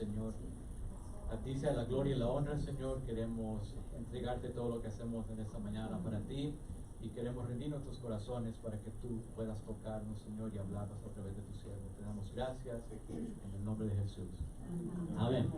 Señor. A ti sea la gloria y la honra, Señor. Queremos entregarte todo lo que hacemos en esta mañana para ti y queremos rendir nuestros corazones para que tú puedas tocarnos, Señor, y hablarnos a través de tu siervo. Te damos gracias en el nombre de Jesús. Amén.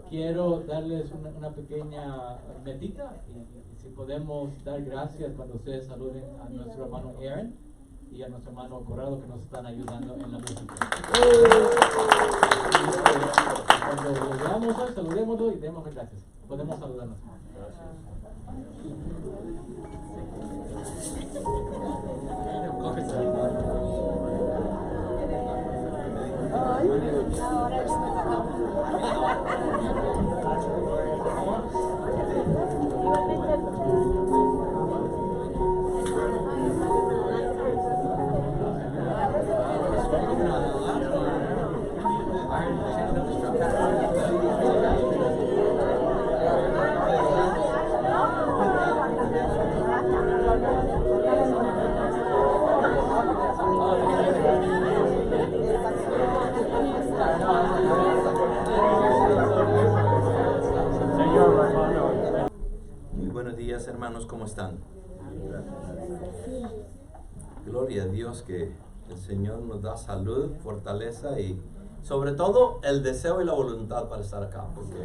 quiero darles una pequeña metita y si podemos dar gracias cuando ustedes saluden a nuestro hermano Aaron y a nuestro hermano Corrado que nos están ayudando en la música. Cuando lo veamos hoy, saludémoslo y démosle gracias. Podemos saludarnos. Muy buenos días, hermanos, ¿cómo están? Gloria a Dios que el Señor nos da salud, fortaleza y sobre todo el deseo y la voluntad para estar acá, porque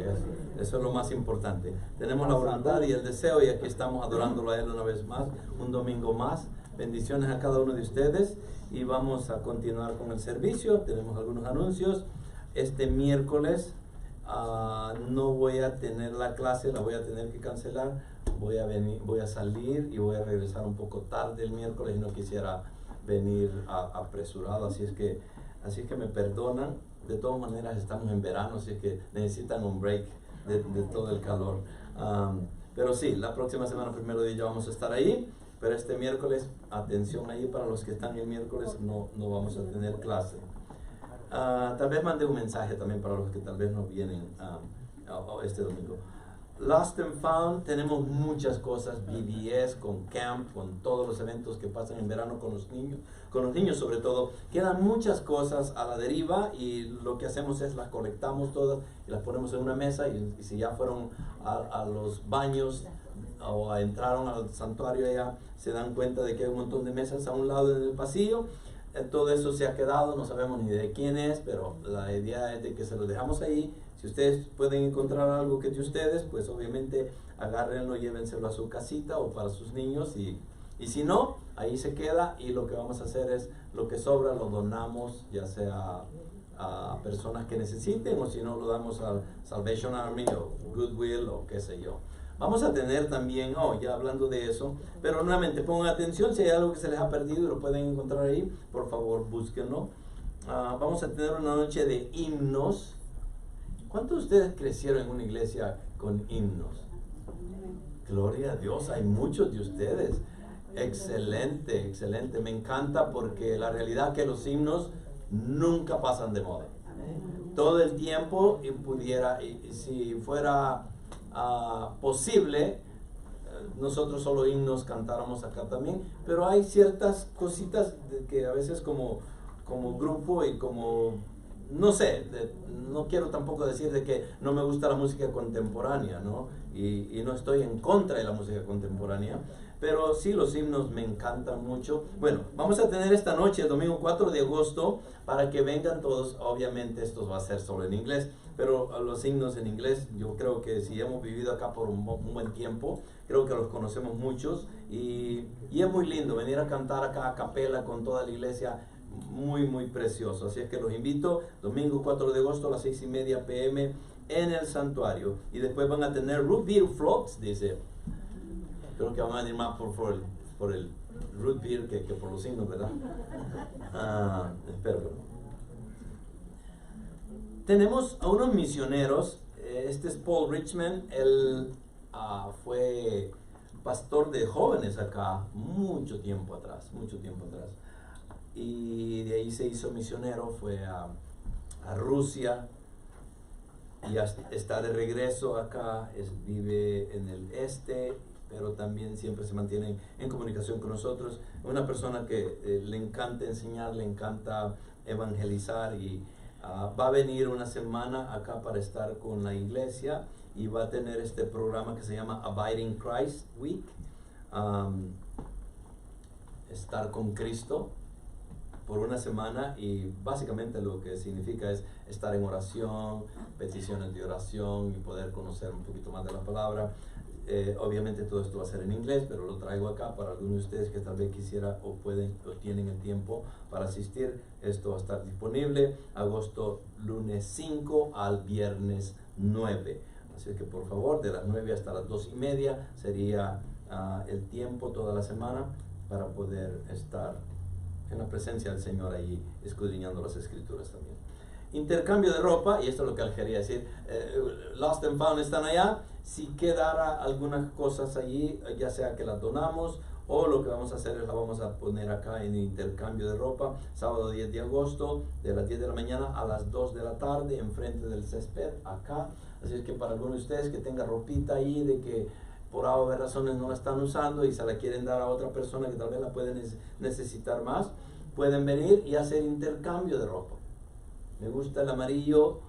eso es lo más importante. Tenemos la voluntad y el deseo y aquí estamos adorándolo a Él una vez más, un domingo más. Bendiciones a cada uno de ustedes y vamos a continuar con el servicio. Tenemos algunos anuncios. Este miércoles no voy a tener la clase, la voy a tener que cancelar. Voy a salir y voy a regresar un poco tarde el miércoles y no quisiera venir apresurado, así es que me perdonan. De todas maneras estamos en verano, así que necesitan un break de todo el calor. Pero sí, la próxima semana, primero de ya vamos a estar ahí. Pero este miércoles, atención ahí para los que están el miércoles, no vamos a tener clase. Tal vez mande un mensaje también para los que tal vez no vienen este domingo. Lost and Found, tenemos muchas cosas, BBS, con camp, con todos los eventos que pasan en verano con los niños sobre todo. Quedan muchas cosas a la deriva y lo que hacemos es las colectamos todas y las ponemos en una mesa y si ya fueron a los baños o entraron al santuario allá, se dan cuenta de que hay un montón de mesas a un lado en el pasillo. Todo eso se ha quedado, no sabemos ni de quién es, pero la idea es de que se los dejamos ahí. Si ustedes pueden encontrar algo que es de ustedes, pues obviamente agárrenlo, llévenselo a su casita o para sus niños y si no, ahí se queda y lo que vamos a hacer es lo que sobra lo donamos, ya sea a personas que necesiten o si no lo damos al Salvation Army o Goodwill o qué sé yo. Vamos a tener también, ya hablando de eso, pero nuevamente pongan atención, si hay algo que se les ha perdido y lo pueden encontrar ahí, por favor búsquenlo. Vamos a tener una noche de himnos. ¿Cuántos de ustedes crecieron en una iglesia con himnos? Gloria a Dios, hay muchos de ustedes. Excelente, excelente. Me encanta porque la realidad es que los himnos nunca pasan de moda. Todo el tiempo, y si fuera posible, nosotros solo himnos cantáramos acá también, pero hay ciertas cositas que a veces como grupo y como, no sé, no quiero tampoco decir de que no me gusta la música contemporánea, ¿no? Y no estoy en contra de la música contemporánea, pero sí los himnos me encantan mucho. Bueno, vamos a tener esta noche, el domingo 4 de agosto, para que vengan todos. Obviamente esto va a ser solo en inglés, pero los himnos en inglés, yo creo que si hemos vivido acá por un buen tiempo, creo que los conocemos muchos y es muy lindo venir a cantar acá a capela con toda la iglesia, muy muy precioso. Así es que los invito, domingo 4 de agosto a las 6:30 p.m. en el santuario, y después van a tener root beer floats, dice. Creo que van a venir más por el root beer que por los himnos, ¿verdad? Espero. Tenemos a unos misioneros. Este es Paul Richmond. Él fue pastor de jóvenes acá mucho tiempo atrás. Y de ahí se hizo misionero, fue a Rusia y está de regreso acá. Vive en el este, pero también siempre se mantiene en comunicación con nosotros. Es una persona que le encanta enseñar, le encanta evangelizar y va a venir una semana acá para estar con la iglesia y va a tener este programa que se llama Abiding Christ Week, estar con Cristo. por una semana, y básicamente lo que significa es estar en oración, peticiones de oración y poder conocer un poquito más de la palabra. Obviamente todo esto va a ser en inglés, pero lo traigo acá para algunos de ustedes que tal vez quisiera o pueden o tienen el tiempo para asistir. Esto va a estar disponible agosto lunes 5 al viernes 9. Así que por favor, de las 9 hasta las 2:30 sería el tiempo toda la semana para poder estar en la presencia del Señor allí, escudriñando las Escrituras también. Intercambio de ropa, y esto es lo que quería decir. Lost and Found están allá. Si quedara algunas cosas allí, ya sea que las donamos o lo que vamos a hacer es la vamos a poner acá en el intercambio de ropa, sábado 10 de agosto, de las 10 de la mañana a las 2 de la tarde, enfrente del césped, acá. Así es que para algunos de ustedes que tenga ropita ahí, de que por alguna razones no la están usando y se la quieren dar a otra persona que tal vez la puede necesitar más, pueden venir y hacer intercambio de ropa. Me gusta el amarillo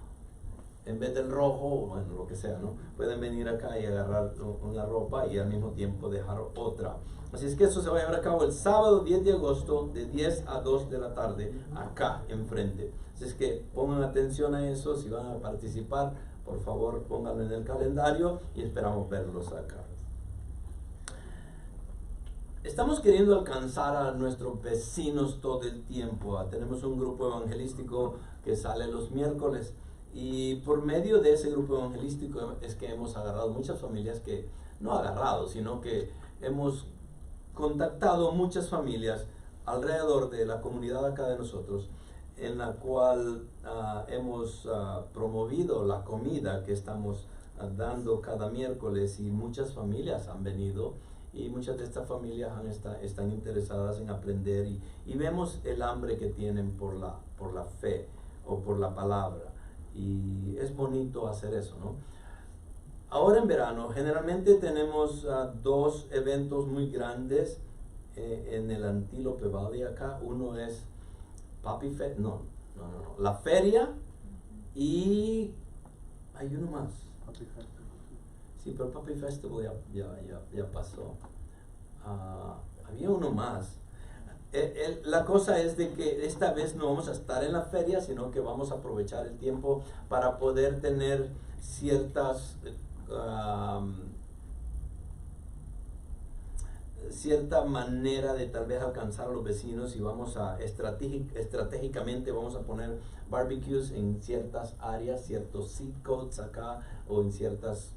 en vez del rojo, o bueno, lo que sea, ¿no? Pueden venir acá y agarrar una ropa y al mismo tiempo dejar otra. Así es que eso se va a llevar a cabo el sábado 10 de agosto de 10 a 2 de la tarde, acá enfrente. Así es que pongan atención a eso. Si van a participar, por favor pónganlo en el calendario y esperamos verlos acá. Estamos queriendo alcanzar a nuestros vecinos todo el tiempo. Tenemos un grupo evangelístico que sale los miércoles, y por medio de ese grupo evangelístico es que hemos agarrado muchas familias, que no agarrado, sino que hemos contactado muchas familias alrededor de la comunidad acá de nosotros, en la cual hemos promovido la comida que estamos dando cada miércoles, y muchas familias han venido. Y muchas de estas familias están interesadas en aprender, y vemos el hambre que tienen por la fe o por la palabra. Y es bonito hacer eso, ¿no? Ahora en verano generalmente tenemos 2 eventos muy grandes en el Antílope Valley acá. Uno es la feria, y hay uno más. Sí, pero Papi Festival ya pasó. Había uno más. La cosa es de que esta vez no vamos a estar en la feria, sino que vamos a aprovechar el tiempo para poder tener cierta manera de tal vez alcanzar a los vecinos, y vamos a estratégicamente vamos a poner barbecues en ciertas áreas, ciertos zip codes acá, o en ciertos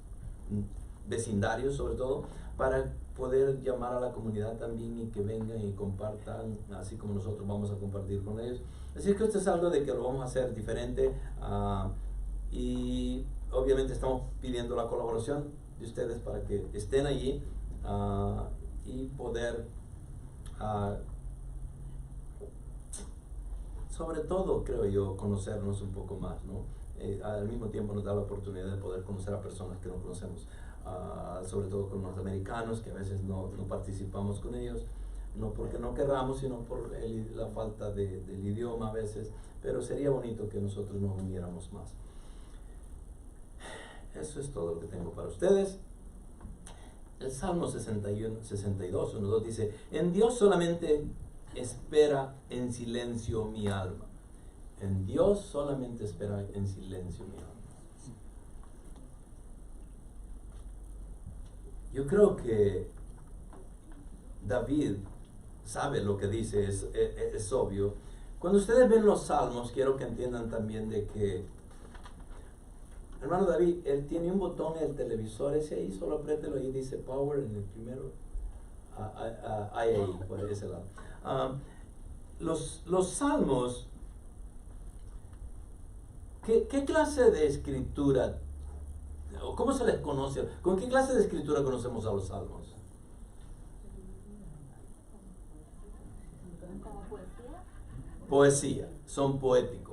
vecindarios sobre todo, para poder llamar a la comunidad también y que vengan y compartan, así como nosotros vamos a compartir con ellos. Así que esto es algo de que lo vamos a hacer diferente, y obviamente estamos pidiendo la colaboración de ustedes para que estén allí y poder sobre todo, creo yo, conocernos un poco más, ¿no? Al mismo tiempo nos da la oportunidad de poder conocer a personas que no conocemos, sobre todo con norteamericanos, que a veces no participamos con ellos, no porque no querramos, sino por la falta del idioma a veces, pero sería bonito que nosotros nos uniéramos más. Eso es todo lo que tengo para ustedes. El Salmo 62, 1-2 dice: en Dios solamente espera en silencio mi alma. En Dios solamente espera en silencio mi alma. Yo creo que David sabe lo que dice, es obvio. Cuando ustedes ven los salmos, quiero que entiendan también de que hermano David, él tiene un botón en el televisor, ese ahí, solo apriételo y dice power en el primero. Ahí, por ese lado. Los salmos, ¿qué clase de escritura, o cómo se les conoce? ¿Con qué clase de escritura conocemos a los salmos? Poesía, son poéticos.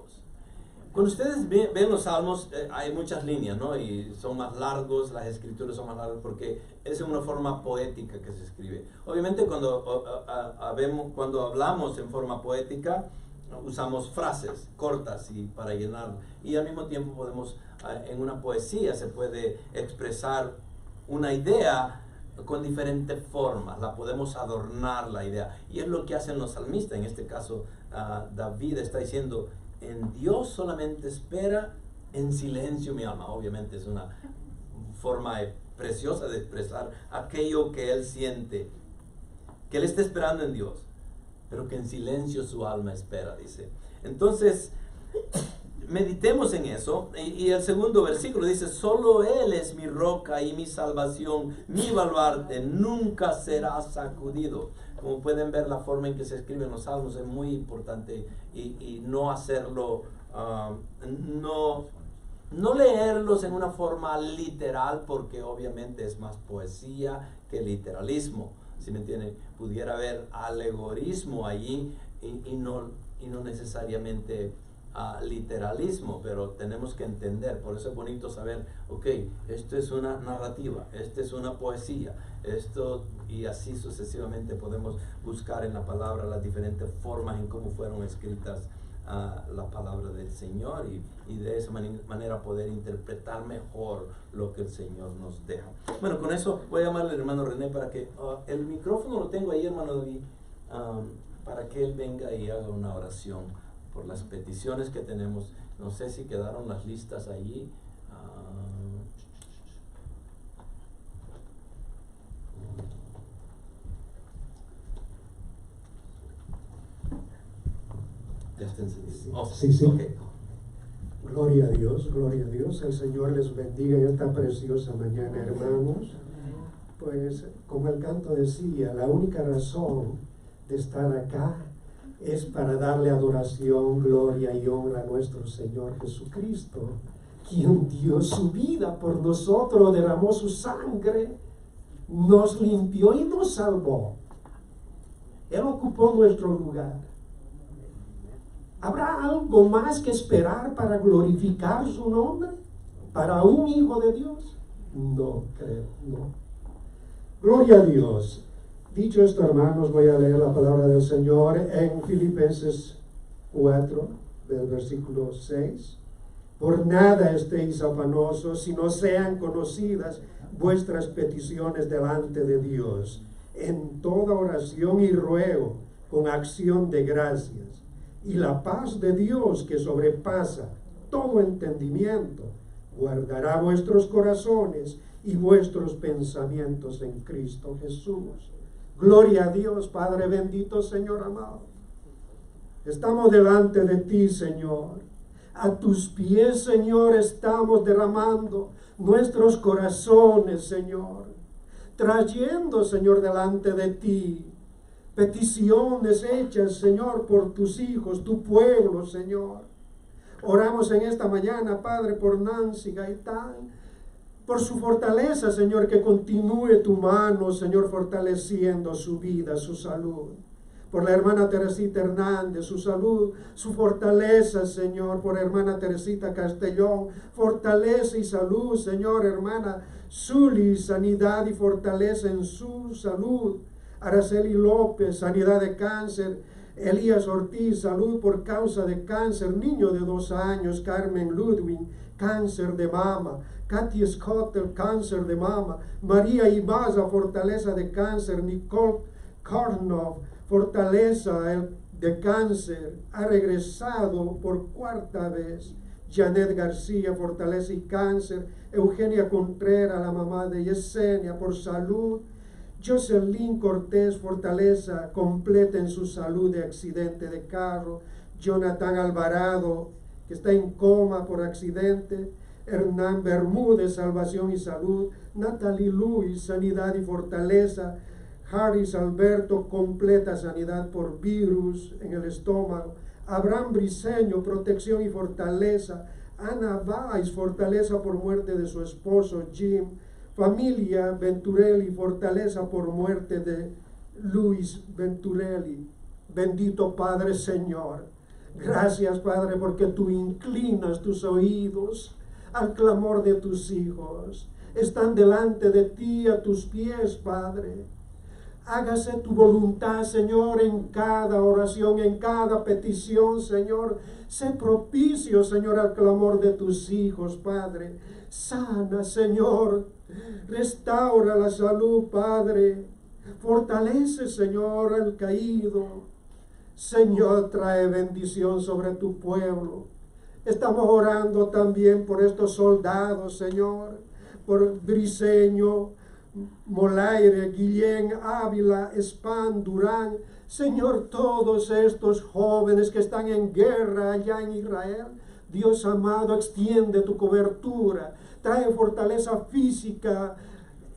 Cuando ustedes ven los salmos, hay muchas líneas, ¿no? Y son más largos, las escrituras son más largas porque es una forma poética que se escribe. Obviamente cuando hablamos en forma poética, usamos frases cortas y para llenar. Y al mismo tiempo podemos, en una poesía se puede expresar una idea con diferentes formas, la podemos adornar la idea. Y es lo que hacen los salmistas. En este caso, David está diciendo, en Dios solamente espera, en silencio mi alma. Obviamente es una forma preciosa de expresar aquello que él siente, que él está esperando en Dios, pero que en silencio su alma espera, dice. Entonces, meditemos en eso. Y el segundo versículo dice, solo Él es mi roca y mi salvación, mi baluarte, nunca será sacudido. Como pueden ver, la forma en que se escriben los salmos es muy importante, y no hacerlo, no leerlos en una forma literal, porque obviamente es más poesía que literalismo. ¿Sí me entienden? Pudiera haber alegorismo allí y no necesariamente literalismo, pero tenemos que entender. Por eso es bonito saber, ok, esto es una narrativa, esto es una poesía, esto, y así sucesivamente podemos buscar en la palabra las diferentes formas en cómo fueron escritas la palabra del Señor, y de esa manera poder interpretar mejor lo que el Señor nos deja. Bueno, con eso voy a llamarle al hermano René para que el micrófono lo tengo ahí, hermano David, para que él venga y haga una oración por las peticiones que tenemos. No sé si quedaron las listas allí. Ya está encendido. Oh, sí. Okay. Gloria a Dios, gloria a Dios. El Señor les bendiga en esta preciosa mañana, hermanos. Pues, como el canto decía, la única razón de estar acá es para darle adoración, gloria y honra a nuestro Señor Jesucristo, quien dio su vida por nosotros, derramó su sangre, nos limpió y nos salvó. Él ocupó nuestro lugar. ¿Habrá algo más que esperar para glorificar su nombre? ¿Para un hijo de Dios? No creo, no. Gloria a Dios. Dicho esto, hermanos, voy a leer la palabra del Señor en Filipenses 4, del versículo 6. Por nada estéis afanosos, sino sean conocidas vuestras peticiones delante de Dios, en toda oración y ruego, con acción de gracias. Y la paz de Dios, que sobrepasa todo entendimiento, guardará vuestros corazones y vuestros pensamientos en Cristo Jesús. Gloria a Dios, Padre bendito, Señor amado. Estamos delante de ti, Señor. A tus pies, Señor, estamos derramando nuestros corazones, Señor. Trayendo, Señor, delante de ti peticiones hechas, Señor, por tus hijos, tu pueblo, Señor. Oramos en esta mañana, Padre, por Nancy Gaitán, por su fortaleza, Señor, que continúe tu mano, Señor, fortaleciendo su vida, su salud. Por la hermana Teresita Hernández, su salud, su fortaleza, Señor. Por hermana Teresita Castellón, fortaleza y salud, Señor. Hermana Zuli, sanidad y fortaleza en su salud. Araceli López, sanidad de cáncer. Elías Ortiz, salud por causa de cáncer. Niño de 2 años, Carmen Ludwig, cáncer de mama. Katy Scott, el cáncer de mama. María Ibaza, fortaleza de cáncer. Nicole Karnov, fortaleza de cáncer. Ha regresado por 4ª vez. Janet García, fortaleza y cáncer. Eugenia Contreras, la mamá de Yesenia, por salud. Jocelyn Cortés, fortaleza completa en su salud de accidente de carro. Jonathan Alvarado, que está en coma por accidente. Hernán Bermúdez, salvación y salud. Natalie Luis, sanidad y fortaleza. Harris Alberto, completa sanidad por virus en el estómago. Abraham Briceño, protección y fortaleza. Ana Valls, fortaleza por muerte de su esposo Jim. Familia Venturelli, fortaleza por muerte de Luis Venturelli. Bendito Padre Señor. Gracias, Padre, porque tú inclinas tus oídos al clamor de tus hijos. Están delante de ti a tus pies, Padre. Hágase tu voluntad, Señor, en cada oración, en cada petición, Señor. Sé propicio, Señor, al clamor de tus hijos, Padre. Sana, Señor. Restaura la salud, Padre. Fortalece, Señor, al caído. Señor, trae bendición sobre tu pueblo. Estamos orando también por estos soldados, Señor, por Briceño, Molaire, Guillén, Ávila, Espan, Durán. Señor, todos estos jóvenes que están en guerra allá en Israel, Dios amado, extiende tu cobertura, trae fortaleza física,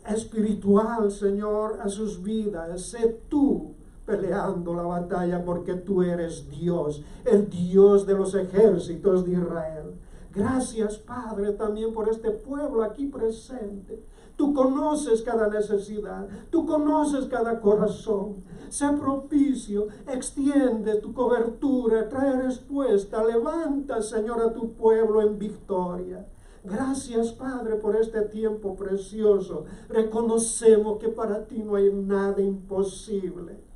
espiritual, Señor, a sus vidas. Sé tú peleando la batalla, porque tú eres Dios, el Dios de los ejércitos de Israel. Gracias, Padre, también por este pueblo aquí presente. Tú conoces cada necesidad, tú conoces cada corazón. Sé propicio, extiende tu cobertura, trae respuesta, levanta, Señor, a tu pueblo en victoria. Gracias, Padre, por este tiempo precioso. Reconocemos que para ti no hay nada imposible.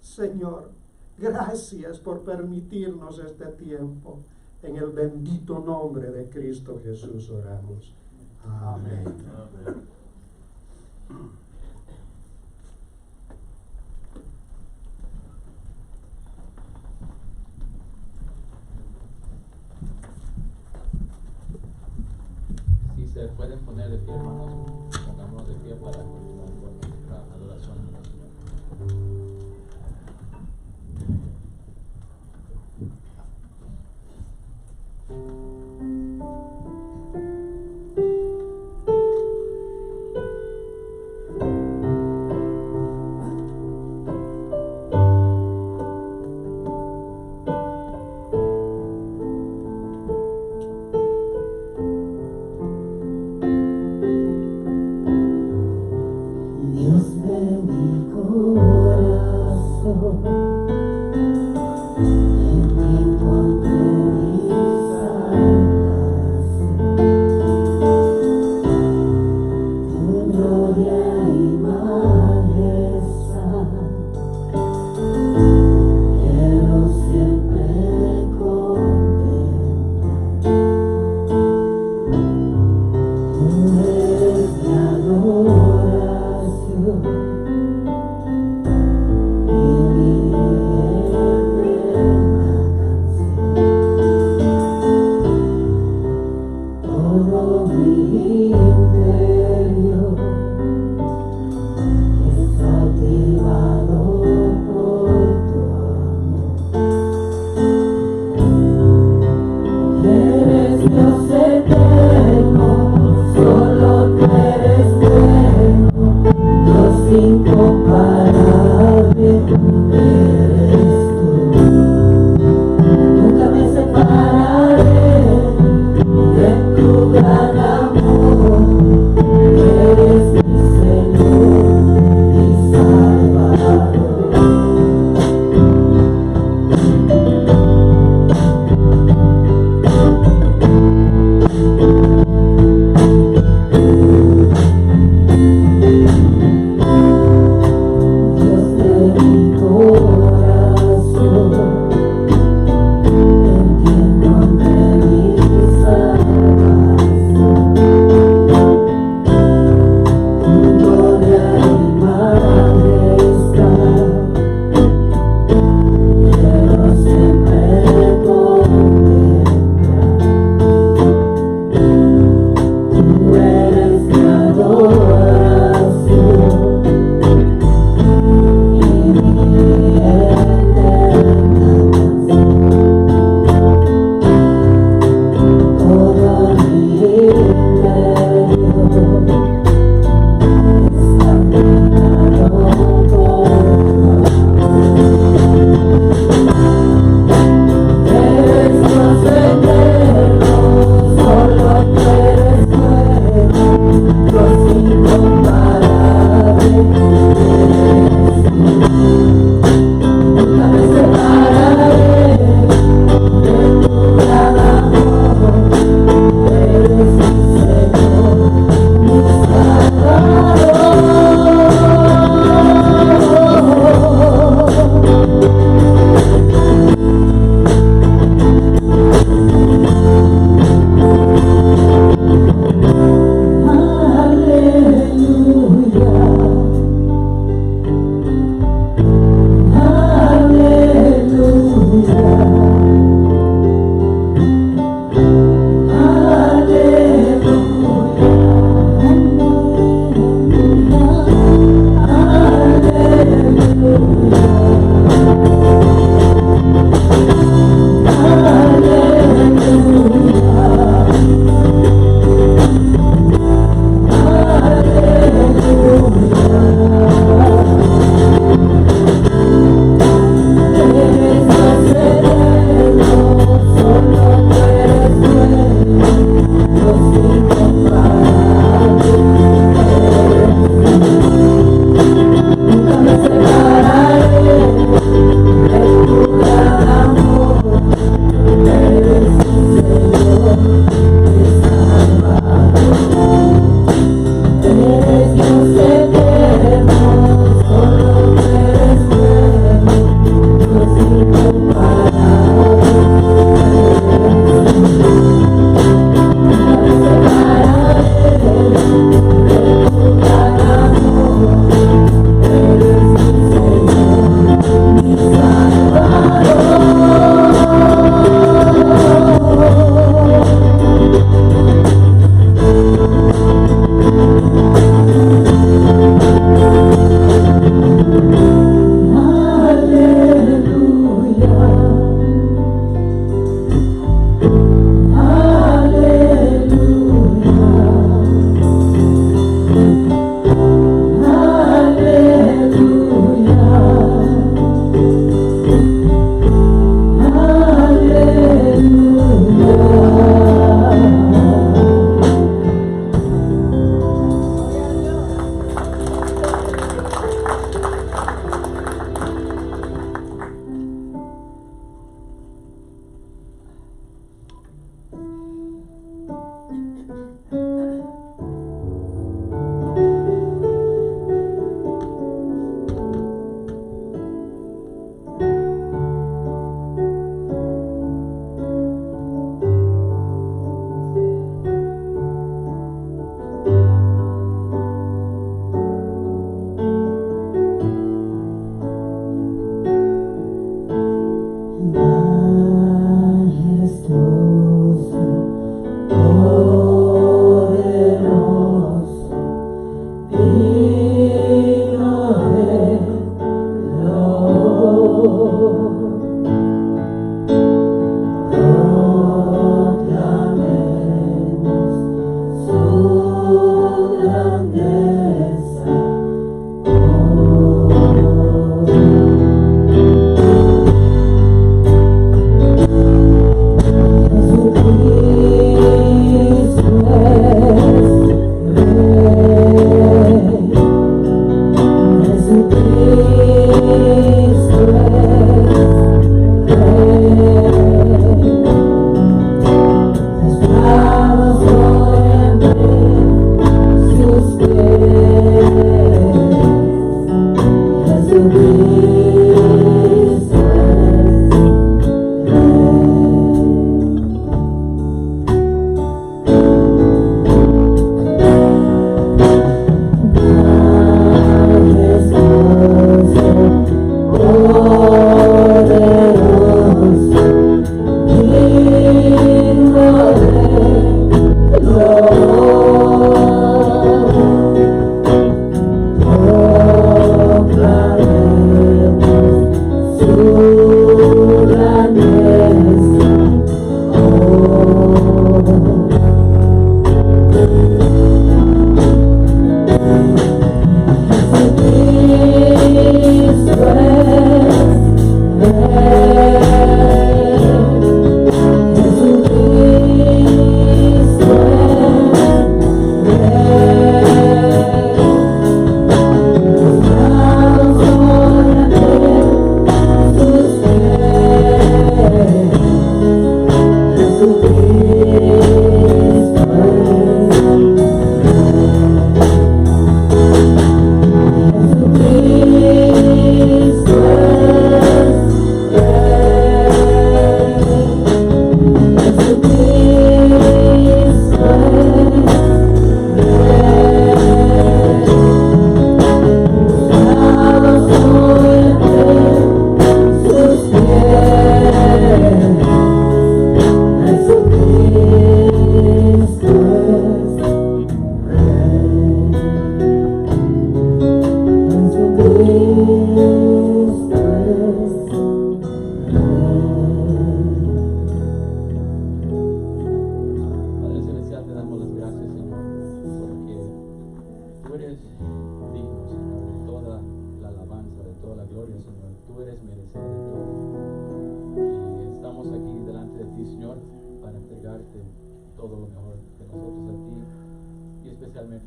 Señor, gracias por permitirnos este tiempo. En el bendito nombre de Cristo Jesús oramos. Amén. Si se pueden poner de pie, hermanos, pongámonos de pie para continuar con nuestra adoración al Señor.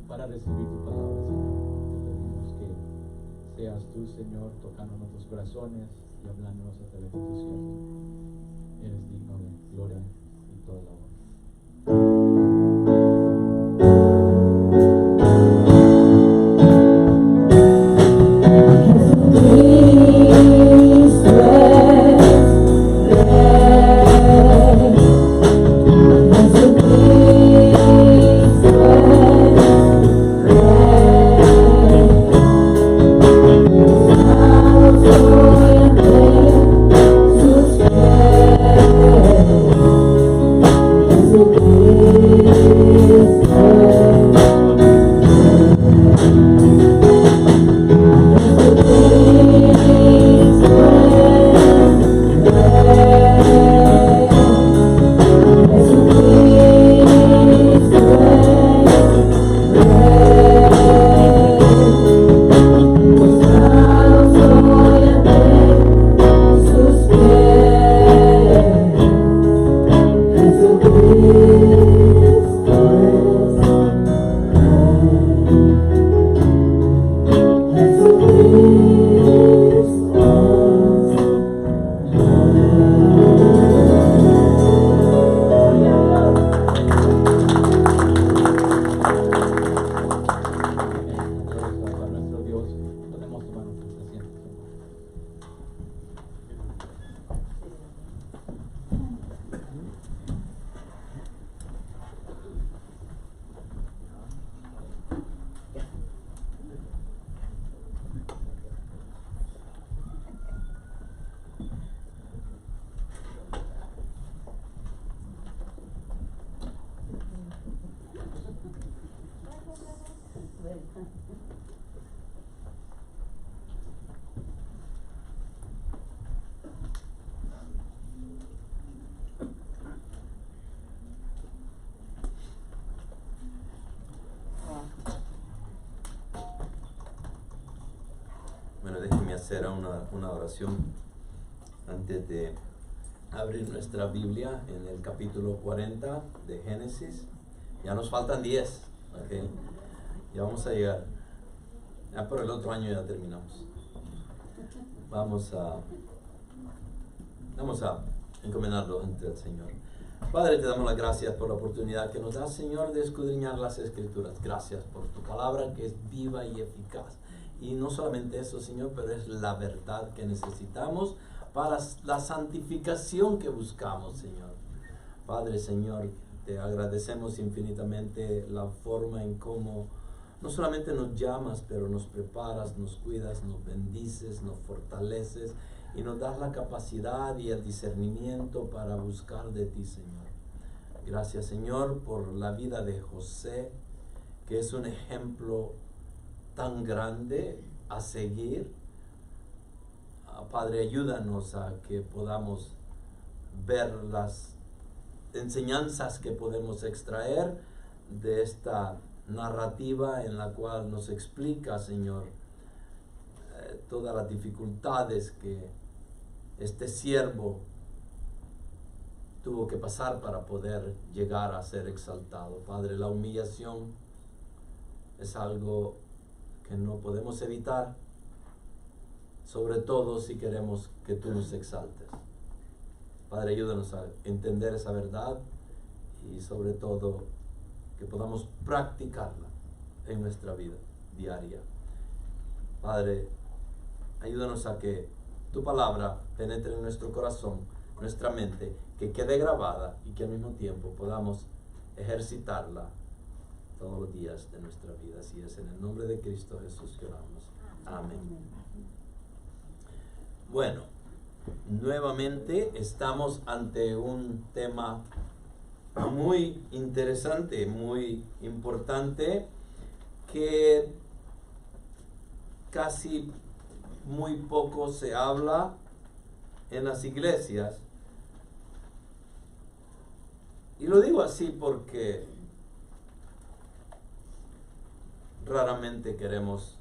para recibir tu palabra, Señor. Te pedimos que seas tú, Señor, tocando nuestros corazones y hablándonos a través de tu siervo. Eres digno de gloria y toda la honra. Bueno, déjenme hacer una oración antes de abrir nuestra Biblia en el capítulo 40 de Génesis. Ya nos faltan 10, ¿ok? Ya vamos a llegar. Ya por el otro año ya terminamos. Vamos a encomendarlo ante el Señor. Padre, te damos las gracias por la oportunidad que nos das, Señor, de escudriñar las Escrituras. Gracias por tu palabra que es viva y eficaz. Y no solamente eso, Señor, pero es la verdad que necesitamos para la santificación que buscamos, Señor. Padre, Señor, te agradecemos infinitamente la forma en cómo no solamente nos llamas, pero nos preparas, nos cuidas, nos bendices, nos fortaleces y nos das la capacidad y el discernimiento para buscar de ti, Señor. Gracias, Señor, por la vida de José, que es un ejemplo tan grande a seguir. Padre, ayúdanos a que podamos ver las enseñanzas que podemos extraer de esta narrativa en la cual nos explica, Señor, todas las dificultades que este siervo tuvo que pasar para poder llegar a ser exaltado. Padre, la humillación es algo que no podemos evitar, sobre todo si queremos que tú nos exaltes. Padre, ayúdanos a entender esa verdad y sobre todo que podamos practicarla en nuestra vida diaria. Padre, ayúdanos a que tu palabra penetre en nuestro corazón, nuestra mente, que quede grabada y que al mismo tiempo podamos ejercitarla todos los días de nuestra vida. Así es, en el nombre de Cristo Jesús que oramos. Amén. Bueno, nuevamente estamos ante un tema muy interesante, muy importante, que casi muy poco se habla en las iglesias. Y lo digo así porque raramente queremos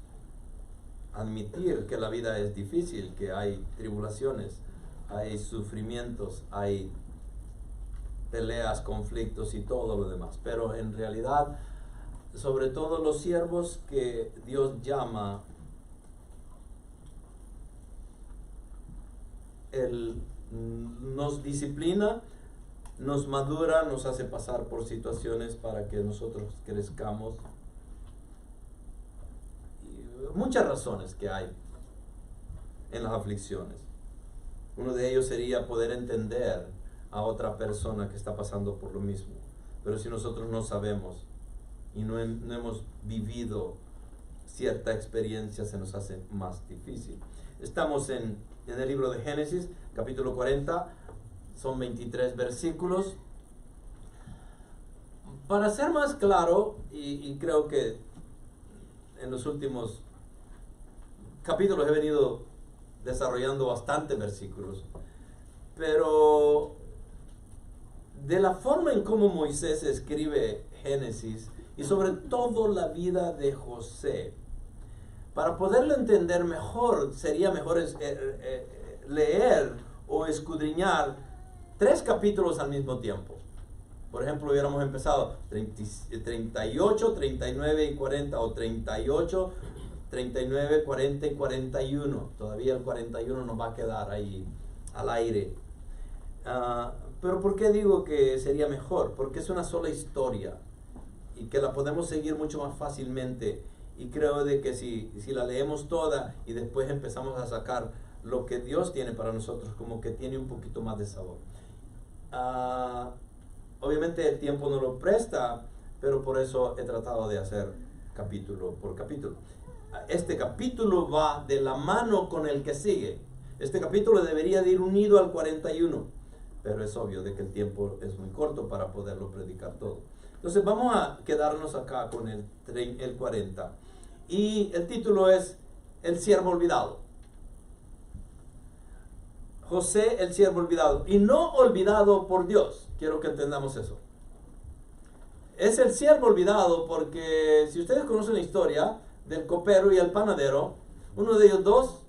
admitir que la vida es difícil, que hay tribulaciones, hay sufrimientos, hay peleas, conflictos y todo lo demás. Pero en realidad, sobre todo los siervos que Dios llama, Él nos disciplina, nos madura, nos hace pasar por situaciones para que nosotros crezcamos. Y muchas razones que hay en las aflicciones. Uno de ellos sería poder entender a otra persona que está pasando por lo mismo. Pero si nosotros no sabemos y no hemos vivido cierta experiencia, se nos hace más difícil. Estamos en el libro de Génesis, capítulo 40, son 23 versículos. Para ser más claro, y creo que en los últimos capítulos he venido desarrollando bastantes versículos, pero de la forma en cómo Moisés escribe Génesis y sobre todo la vida de José, para poderlo entender mejor, sería mejor leer o escudriñar 3 capítulos al mismo tiempo. Por ejemplo, hubiéramos empezado 38, 39 y 40, o 38, 39, 40 y 41. Todavía el 41 nos va a quedar ahí al aire. Pero ¿por qué digo que sería mejor? Porque es una sola historia y que la podemos seguir mucho más fácilmente. Y creo de que si la leemos toda y después empezamos a sacar lo que Dios tiene para nosotros, como que tiene un poquito más de sabor. Obviamente el tiempo no lo presta, pero por eso he tratado de hacer capítulo por capítulo. Este capítulo va de la mano con el que sigue. Este capítulo debería de ir unido al 41, pero es obvio de que el tiempo es muy corto para poderlo predicar todo. Entonces vamos a quedarnos acá con el 40. y el título es El siervo olvidado. José, el siervo olvidado, y no olvidado por Dios. Quiero que entendamos eso. Es el siervo olvidado porque si ustedes conocen la historia del copero y el panadero, uno de ellos dos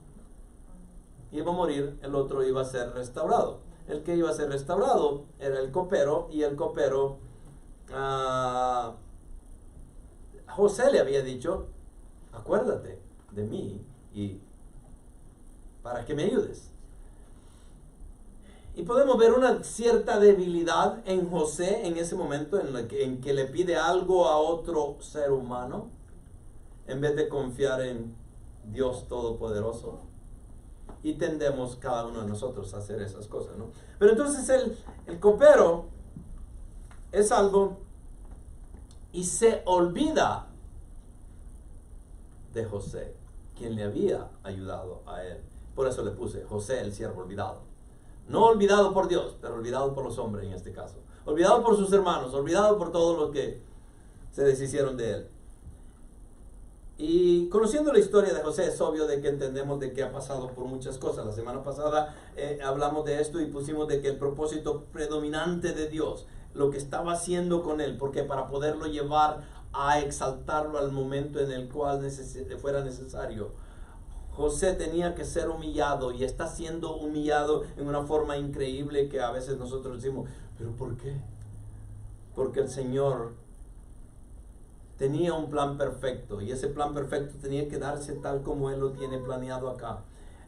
iba a morir, el otro iba a ser restaurado. El que iba a ser restaurado era el copero, y el copero, José le había dicho, acuérdate de mí y para que me ayudes. Y podemos ver una cierta debilidad en José en ese momento en que le pide algo a otro ser humano en vez de confiar en Dios Todopoderoso. Y tendemos cada uno de nosotros a hacer esas cosas, ¿no? Pero entonces el copero es algo y se olvida de José, quien le había ayudado a él. Por eso le puse José, el siervo olvidado. No olvidado por Dios, pero olvidado por los hombres en este caso. Olvidado por sus hermanos, olvidado por todos los que se deshicieron de él. Y conociendo la historia de José, es obvio de que entendemos de que ha pasado por muchas cosas. La semana pasada hablamos de esto y pusimos de que el propósito predominante de Dios, lo que estaba haciendo con él, porque para poderlo llevar a exaltarlo al momento en el cual fuera necesario, José tenía que ser humillado, y está siendo humillado en una forma increíble que a veces nosotros decimos, ¿pero por qué? Porque el Señor tenía un plan perfecto, y ese plan perfecto tenía que darse tal como Él lo tiene planeado acá.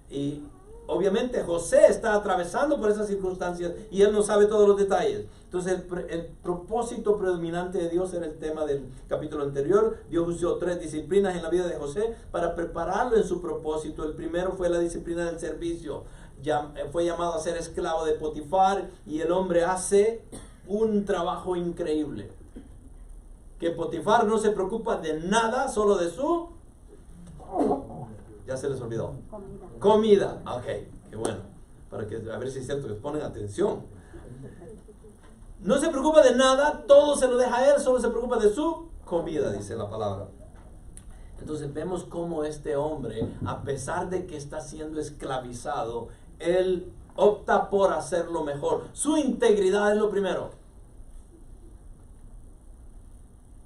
Y obviamente José está atravesando por esas circunstancias y él no sabe todos los detalles. Entonces el propósito predominante de Dios era el tema del capítulo anterior. Dios usó 3 disciplinas en la vida de José para prepararlo en su propósito. El primero fue la disciplina del servicio. Ya fue llamado a ser esclavo de Potifar, y el hombre hace un trabajo increíble. Que Potifar no se preocupa de nada, solo de su... Ya se les olvidó. Comida. Ok, qué bueno. Para que a ver si es cierto que ponen atención. No se preocupa de nada, todo se lo deja a él, solo se preocupa de su comida, dice la palabra. Entonces vemos cómo este hombre, a pesar de que está siendo esclavizado, él opta por hacerlo mejor. Su integridad es lo primero.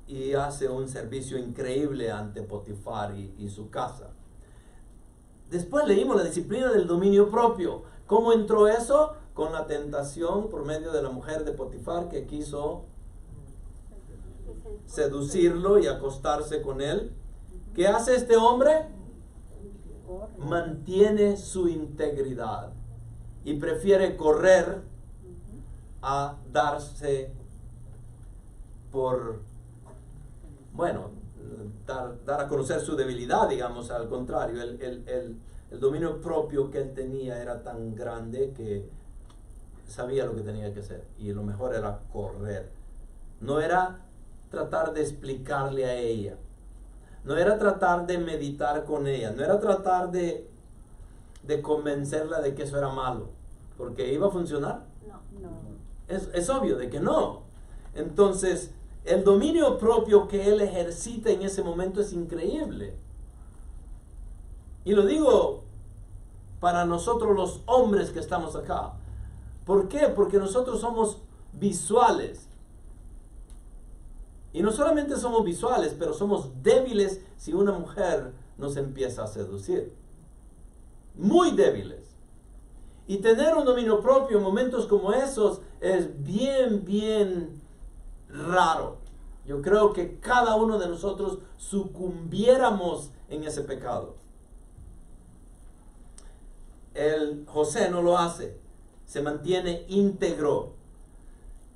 Y hace un servicio increíble ante Potifar y su casa. Después leímos la disciplina del dominio propio. ¿Cómo entró eso? Con la tentación por medio de la mujer de Potifar, que quiso seducirlo y acostarse con él. ¿Qué hace este hombre? Mantiene su integridad y prefiere correr a darse por, bueno, dar a conocer su debilidad, digamos. Al contrario, el dominio propio que él tenía era tan grande que sabía lo que tenía que hacer, y lo mejor era correr. No era tratar de explicarle a ella, no era tratar de meditar con ella, no era tratar de convencerla de que eso era malo, porque iba a funcionar. No. Es obvio de que no. Entonces el dominio propio que él ejercita en ese momento es increíble. Y lo digo para nosotros los hombres que estamos acá. ¿Por qué? Porque nosotros somos visuales. Y no solamente somos visuales, pero somos débiles si una mujer nos empieza a seducir. Muy débiles. Y tener un dominio propio en momentos como esos es bien raro. Yo creo que cada uno de nosotros sucumbiéramos en ese pecado. El José no lo hace, se mantiene íntegro.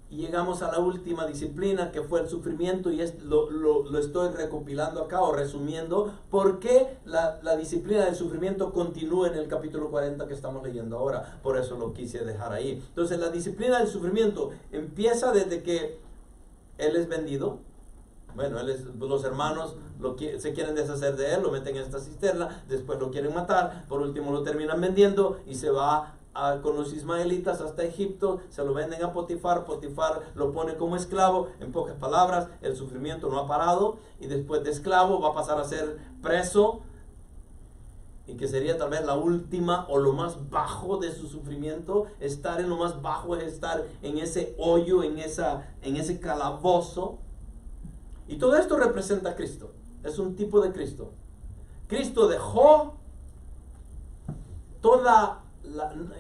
Y llegamos a la última disciplina, que fue el sufrimiento, y lo estoy recopilando acá o resumiendo, porque la disciplina del sufrimiento continúa en el capítulo 40 que estamos leyendo ahora. Por eso lo quise dejar ahí. Entonces la disciplina del sufrimiento empieza desde que él es vendido. Bueno, los hermanos se quieren deshacer de él, lo meten en esta cisterna, después lo quieren matar, por último lo terminan vendiendo y se va con los ismaelitas hasta Egipto, se lo venden a Potifar, Potifar lo pone como esclavo. En pocas palabras, el sufrimiento no ha parado, y después de esclavo va a pasar a ser preso, y que sería tal vez la última o lo más bajo de su sufrimiento. Estar en lo más bajo es estar en ese hoyo, en ese calabozo. Y todo esto representa a Cristo, es un tipo de Cristo. Cristo dejó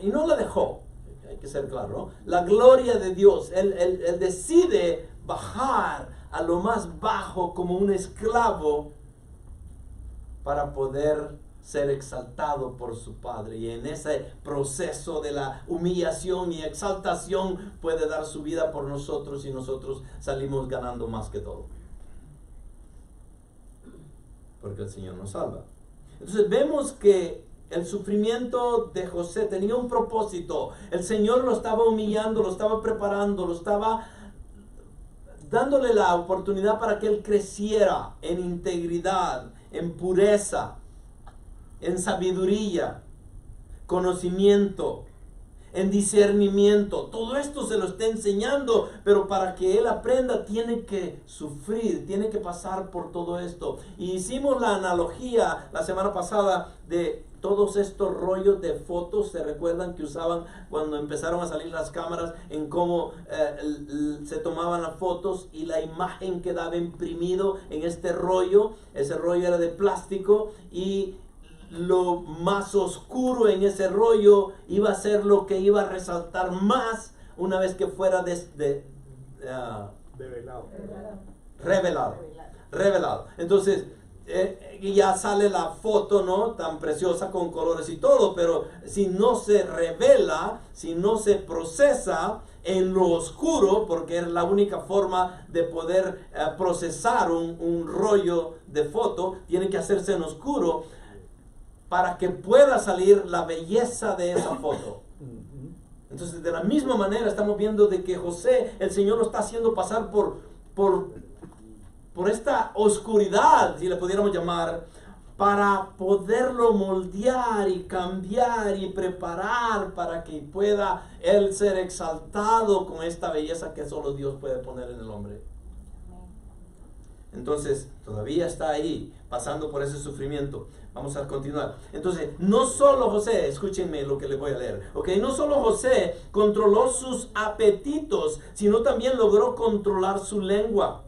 y no la dejó, hay que ser claro, ¿no? La gloria de Dios. Él decide bajar a lo más bajo como un esclavo para poder ser exaltado por su Padre, y en ese proceso de la humillación y exaltación puede dar su vida por nosotros, y nosotros salimos ganando más que todo, porque el Señor nos salva. Entonces vemos que el sufrimiento de José tenía un propósito. El Señor lo estaba humillando, lo estaba preparando, lo estaba dándole la oportunidad para que él creciera en integridad, en pureza, en sabiduría, conocimiento, en discernimiento. Todo esto se lo está enseñando, pero para que él aprenda tiene que sufrir, tiene que pasar por todo esto. Y hicimos la analogía la semana pasada de todos estos rollos de fotos. ¿Se recuerdan que usaban cuando empezaron a salir las cámaras, en cómo se tomaban las fotos y la imagen quedaba imprimido en este rollo? Ese rollo era de plástico, y lo más oscuro en ese rollo iba a ser lo que iba a resaltar más una vez que fuera revelado. Entonces ya sale la foto, ¿no? Tan preciosa, con colores y todo, pero si no se revela, si no se procesa en lo oscuro, porque es la única forma de poder procesar un rollo de foto, tiene que hacerse en oscuro para que pueda salir la belleza de esa foto. Entonces, de la misma manera estamos viendo de que José, el Señor lo está haciendo pasar por esta oscuridad, si le pudiéramos llamar, para poderlo moldear y cambiar y preparar para que pueda él ser exaltado con esta belleza que solo Dios puede poner en el hombre. Entonces, todavía está ahí, pasando por ese sufrimiento. Vamos a continuar. Entonces, no solo José, escúchenme lo que les voy a leer, ¿ok? No solo José controló sus apetitos, sino también logró controlar su lengua.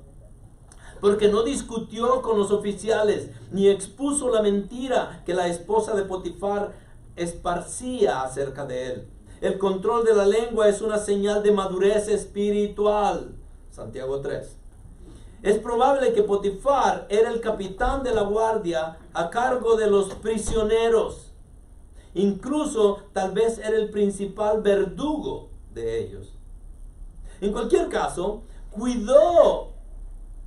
Porque no discutió con los oficiales, ni expuso la mentira que la esposa de Potifar esparcía acerca de él. El control de la lengua es una señal de madurez espiritual. Santiago 3. Es probable que Potifar era el capitán de la guardia a cargo de los prisioneros. Incluso tal vez era el principal verdugo de ellos. En cualquier caso, cuidó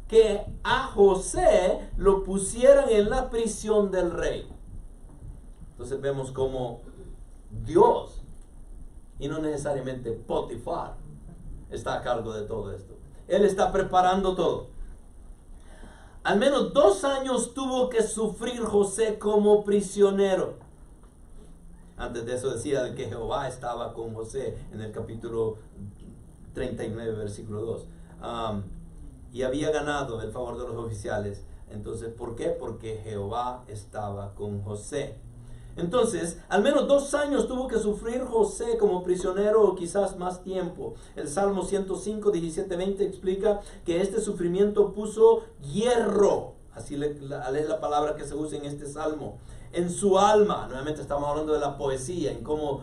que a José lo pusieran en la prisión del rey. Entonces vemos cómo Dios, y no necesariamente Potifar, está a cargo de todo esto. Él está preparando todo. Al menos 2 años tuvo que sufrir José como prisionero. Antes de eso decía de que Jehová estaba con José en el capítulo 39, versículo 2. Y había ganado el favor de los oficiales. Entonces, ¿por qué? Porque Jehová estaba con José. Entonces, al menos 2 años tuvo que sufrir José como prisionero, o quizás más tiempo. El Salmo 105, 17, 20 explica que este sufrimiento puso hierro, así es la palabra que se usa en este salmo, en su alma. Nuevamente estamos hablando de la poesía, en cómo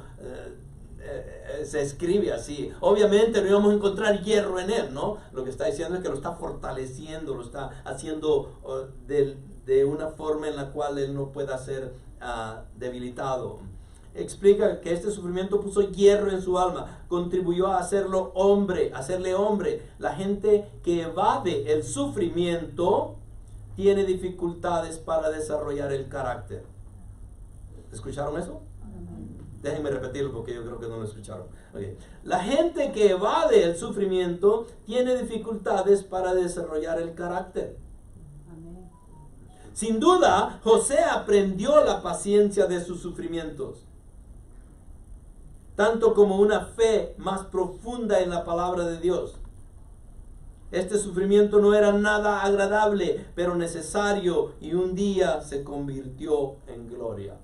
se escribe así. Obviamente no íbamos a encontrar hierro en él, ¿no? Lo que está diciendo es que lo está fortaleciendo, lo está haciendo de una forma en la cual él no pueda ser debilitado. Explica que este sufrimiento puso hierro en su alma, contribuyó a hacerle hombre. La gente que evade el sufrimiento tiene dificultades para desarrollar el carácter. ¿Escucharon eso? Déjenme repetirlo porque yo creo que no lo escucharon. Okay. La gente que evade el sufrimiento tiene dificultades para desarrollar el carácter. Amén. Sin duda, José aprendió la paciencia de sus sufrimientos. tanto como una fe más profunda en la palabra de Dios. Este sufrimiento no era nada agradable, pero necesario, y un día se convirtió en gloria.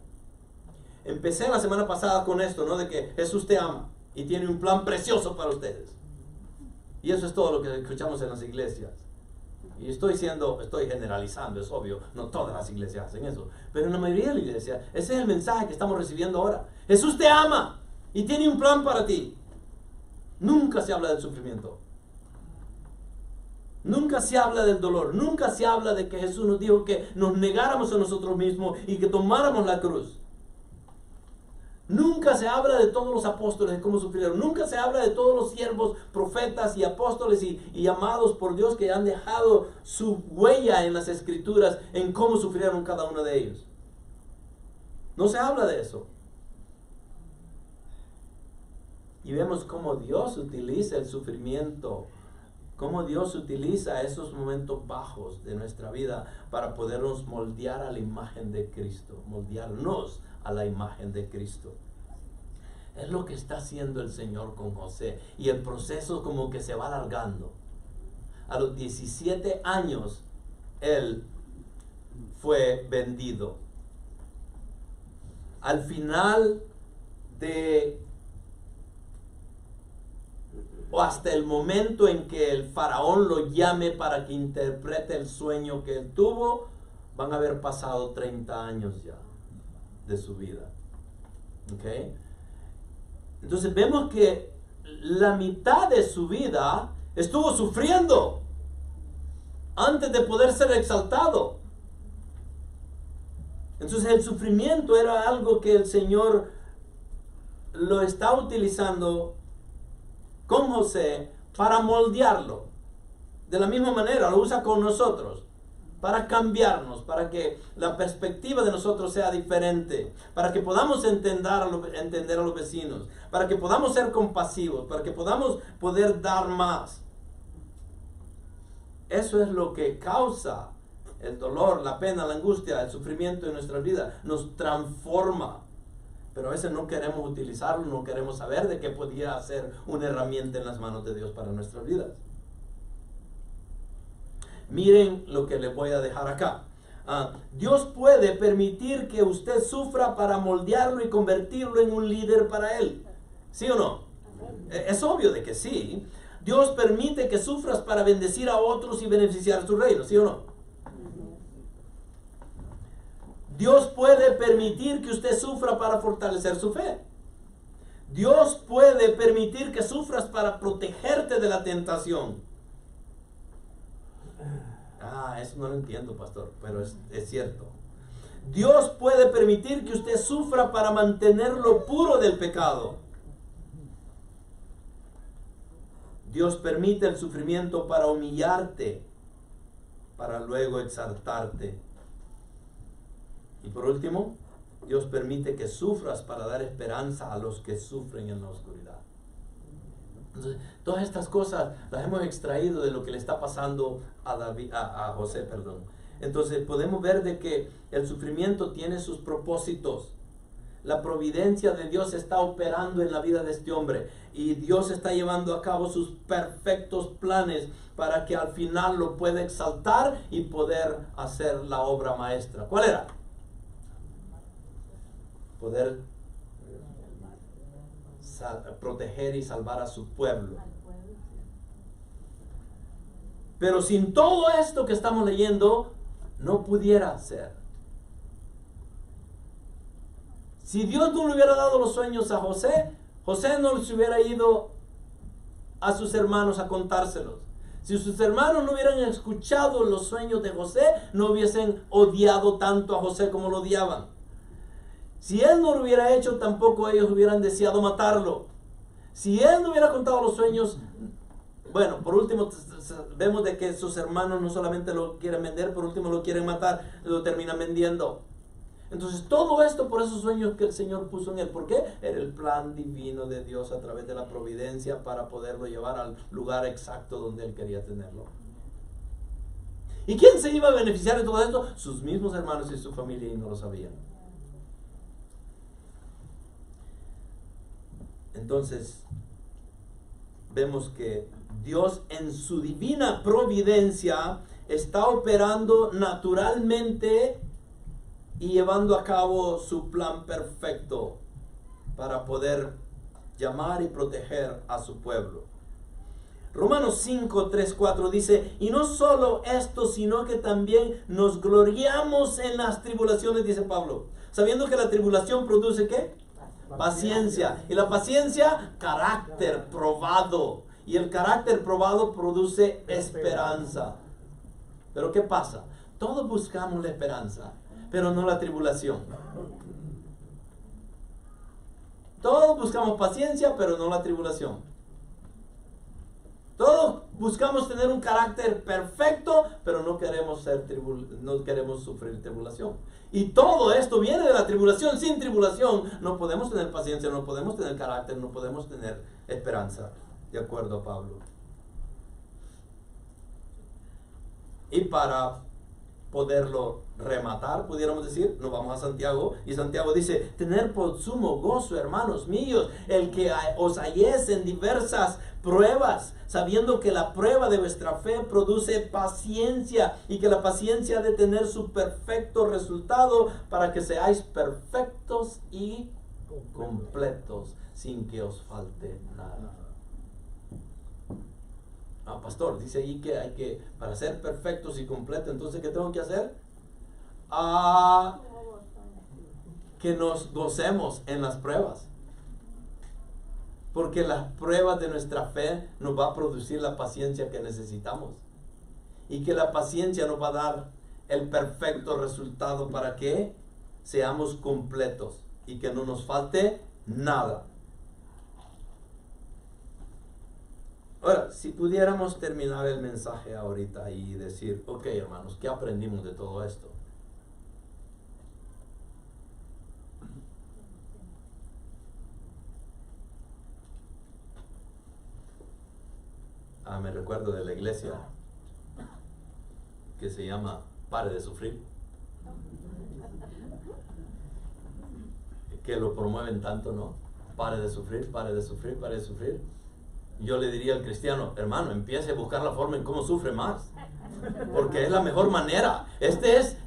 Empecé la semana pasada con esto, ¿no? De que Jesús te ama y tiene un plan precioso para ustedes. Y eso es todo lo que escuchamos en las iglesias. Y estoy generalizando, es obvio, no todas las iglesias hacen eso, pero en la mayoría de las iglesias, ese es el mensaje que estamos recibiendo ahora. Jesús te ama y tiene un plan para ti. Nunca se habla del sufrimiento. Nunca se habla del dolor. Nunca se habla de que Jesús nos dijo que nos negáramos a nosotros mismos y que tomáramos la cruz. Nunca se habla de todos los apóstoles, de cómo sufrieron. Nunca se habla de todos los siervos, profetas y apóstoles y llamados por Dios que han dejado su huella en las escrituras en cómo sufrieron cada uno de ellos. No se habla de eso. Y vemos cómo Dios utiliza el sufrimiento, cómo Dios utiliza esos momentos bajos de nuestra vida para podernos moldear a la imagen de Cristo, moldearnos a la imagen de Cristo. Es lo que está haciendo el Señor con José, y el proceso como que se va alargando. A los 17 años él fue vendido. Al final o hasta el momento en que el faraón lo llame para que interprete el sueño que él tuvo, van a haber pasado 30 años ya de su vida. ¿Ok? Entonces vemos que la mitad de su vida estuvo sufriendo antes de poder ser exaltado. Entonces el sufrimiento era algo que el Señor lo está utilizando con José para moldearlo. De la misma manera lo usa con nosotros, para cambiarnos, para que la perspectiva de nosotros sea diferente, para que podamos entender a los vecinos, para que podamos ser compasivos, para que podamos poder dar más. Eso es lo que causa el dolor, la pena, la angustia, el sufrimiento en nuestra vida. Nos transforma. Pero a veces no queremos utilizarlo, no queremos saber de qué podría ser una herramienta en las manos de Dios para nuestras vidas. Miren lo que les voy a dejar acá. Dios puede permitir que usted sufra para moldearlo y convertirlo en un líder para Él. ¿Sí o no? Es obvio de que sí. Dios permite que sufras para bendecir a otros y beneficiar su reino. ¿Sí o no? Dios puede permitir que usted sufra para fortalecer su fe. Dios puede permitir que sufras para protegerte de la tentación. Eso no lo entiendo, pastor, pero es cierto. Dios puede permitir que usted sufra para mantenerlo puro del pecado. Dios permite el sufrimiento para humillarte, para luego exaltarte. Y por último, Dios permite que sufras para dar esperanza a los que sufren en la oscuridad. Entonces, todas estas cosas las hemos extraído de lo que le está pasando a José. Entonces podemos ver de que el sufrimiento tiene sus propósitos. La providencia de Dios está operando en la vida de este hombre, y Dios está llevando a cabo sus perfectos planes para que al final lo pueda exaltar y poder hacer la obra maestra. ¿Cuál era? Poder proteger y salvar a su pueblo. Pero sin todo esto que estamos leyendo, no pudiera ser. Si Dios no le hubiera dado los sueños a José, José no se hubiera ido a sus hermanos a contárselos. Si sus hermanos no hubieran escuchado los sueños de José, no hubiesen odiado tanto a José como lo odiaban. Si él no lo hubiera hecho, tampoco ellos hubieran deseado matarlo. Si él no hubiera contado los sueños, bueno, por último vemos de que sus hermanos no solamente lo quieren vender, por último lo quieren matar, lo terminan vendiendo. Entonces todo esto por esos sueños que el Señor puso en él. ¿Por qué? Era el plan divino de Dios a través de la providencia para poderlo llevar al lugar exacto donde él quería tenerlo. ¿Y quién se iba a beneficiar de todo esto? Sus mismos hermanos y su familia, y no lo sabían. Entonces, vemos que Dios en su divina providencia está operando naturalmente y llevando a cabo su plan perfecto para poder llamar y proteger a su pueblo. Romanos 5, 3, 4 dice, y no solo esto, sino que también nos gloriamos en las tribulaciones, dice Pablo, sabiendo que la tribulación produce ¿qué? Paciencia. Y la paciencia, carácter probado. Y el carácter probado produce esperanza. Pero ¿qué pasa? Todos buscamos la esperanza, pero no la tribulación. Todos buscamos paciencia, pero no la tribulación. Todos buscamos tener un carácter perfecto, pero no queremos sufrir tribulación. Y todo esto viene de la tribulación. Sin tribulación no podemos tener paciencia, no podemos tener carácter, no podemos tener esperanza, de acuerdo a Pablo. Y para poderlo rematar, pudiéramos decir, nos vamos a Santiago, y Santiago dice, tener por sumo gozo, hermanos míos, el que os halléis en diversas pruebas, sabiendo que la prueba de vuestra fe produce paciencia, y que la paciencia ha de tener su perfecto resultado, para que seáis perfectos y completos, sin que os falte nada. Ah, pastor, dice ahí que hay que, para ser perfectos y completos, entonces, ¿qué tengo que hacer? Que nos gocemos en las pruebas. Porque las pruebas de nuestra fe nos va a producir la paciencia que necesitamos. Y que la paciencia nos va a dar el perfecto resultado para que seamos completos y que no nos falte nada. Ahora, si pudiéramos terminar el mensaje ahorita y decir, ok, hermanos, ¿qué aprendimos de todo esto? Me recuerdo de la iglesia que se llama Pare de Sufrir, que lo promueven tanto, ¿no? Pare de sufrir, pare de sufrir, pare de sufrir. Yo le diría al cristiano, hermano, empiece a buscar la forma en cómo sufre más, porque es la mejor manera. Esta es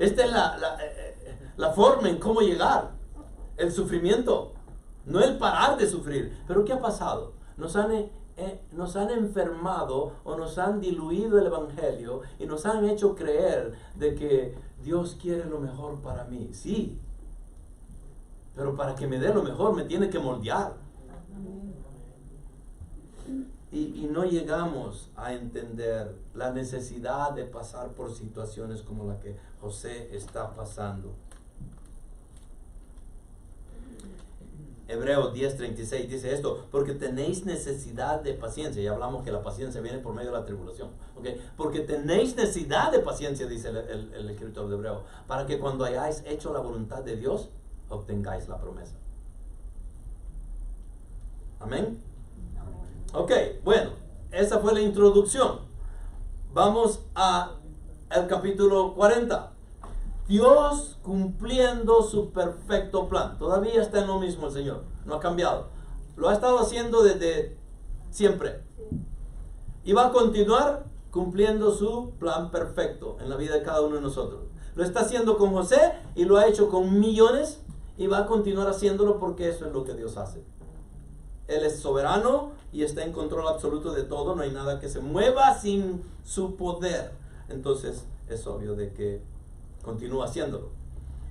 la forma en cómo llegar. El sufrimiento, no el parar de sufrir. Pero ¿qué ha pasado? Nos han enfermado o nos han diluido el evangelio y nos han hecho creer de que Dios quiere lo mejor para mí. Sí, pero para que me dé lo mejor me tiene que moldear. Y no llegamos a entender la necesidad de pasar por situaciones como la que José está pasando. Hebreos 10:36 dice esto, porque tenéis necesidad de paciencia. Ya hablamos que la paciencia viene por medio de la tribulación. ¿Okay? Porque tenéis necesidad de paciencia, dice el escritor de Hebreos, para que cuando hayáis hecho la voluntad de Dios, obtengáis la promesa. Amén. Ok, bueno, esa fue la introducción. Vamos al capítulo 40. Dios cumpliendo su perfecto plan. Todavía está en lo mismo el Señor, no ha cambiado. Lo ha estado haciendo desde siempre. Y va a continuar cumpliendo su plan perfecto en la vida de cada uno de nosotros. Lo está haciendo con José y lo ha hecho con millones y va a continuar haciéndolo porque eso es lo que Dios hace. Él es soberano y está en control absoluto de todo. No hay nada que se mueva sin su poder. Entonces es obvio de que continúa haciéndolo.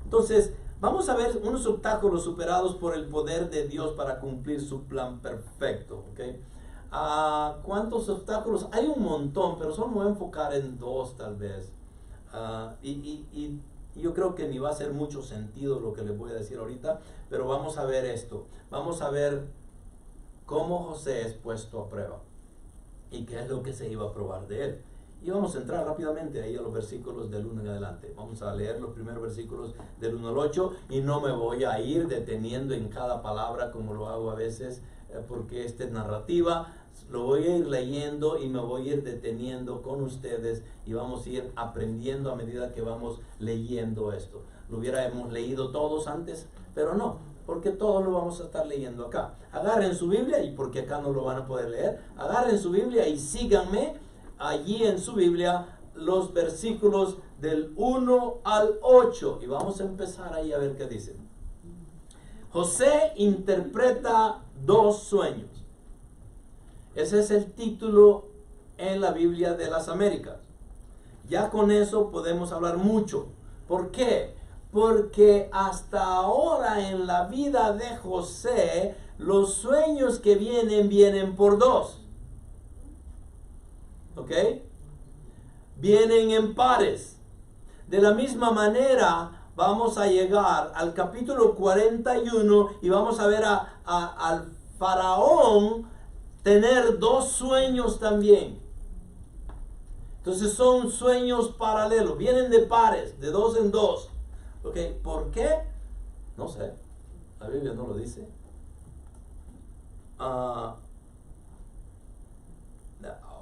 Entonces vamos a ver unos obstáculos superados por el poder de Dios para cumplir su plan perfecto. ¿Okay? ¿Cuántos obstáculos? Hay un montón, pero solo me voy a enfocar en dos tal vez. Y yo creo que ni va a hacer mucho sentido lo que les voy a decir ahorita, pero vamos a ver esto. Vamos a ver cómo José es puesto a prueba y qué es lo que se iba a probar de él. Y vamos a entrar rápidamente ahí a los versículos del 1 en adelante. Vamos a leer los primeros versículos del 1 al 8 y no me voy a ir deteniendo en cada palabra como lo hago a veces porque esta es narrativa. Lo voy a ir leyendo y me voy a ir deteniendo con ustedes y vamos a ir aprendiendo a medida que vamos leyendo esto. Lo hubiéramos leído todos antes, pero no. porque todo lo vamos a estar leyendo acá. Agarren su Biblia, y porque acá no lo van a poder leer, agarren su Biblia y síganme allí en su Biblia los versículos del 1 al 8, y vamos a empezar ahí a ver qué dice. José interpreta dos sueños. Ese es el título en la Biblia de las Américas. Ya con eso podemos hablar mucho. ¿Por qué? Porque hasta ahora en la vida de José, los sueños que vienen por dos. ¿Ok? Vienen en pares. De la misma manera, vamos a llegar al capítulo 41 y vamos a ver al faraón tener dos sueños también. Entonces son sueños paralelos, vienen de pares, de dos en dos. ¿Ok? ¿Por qué? No sé, la Biblia no lo dice.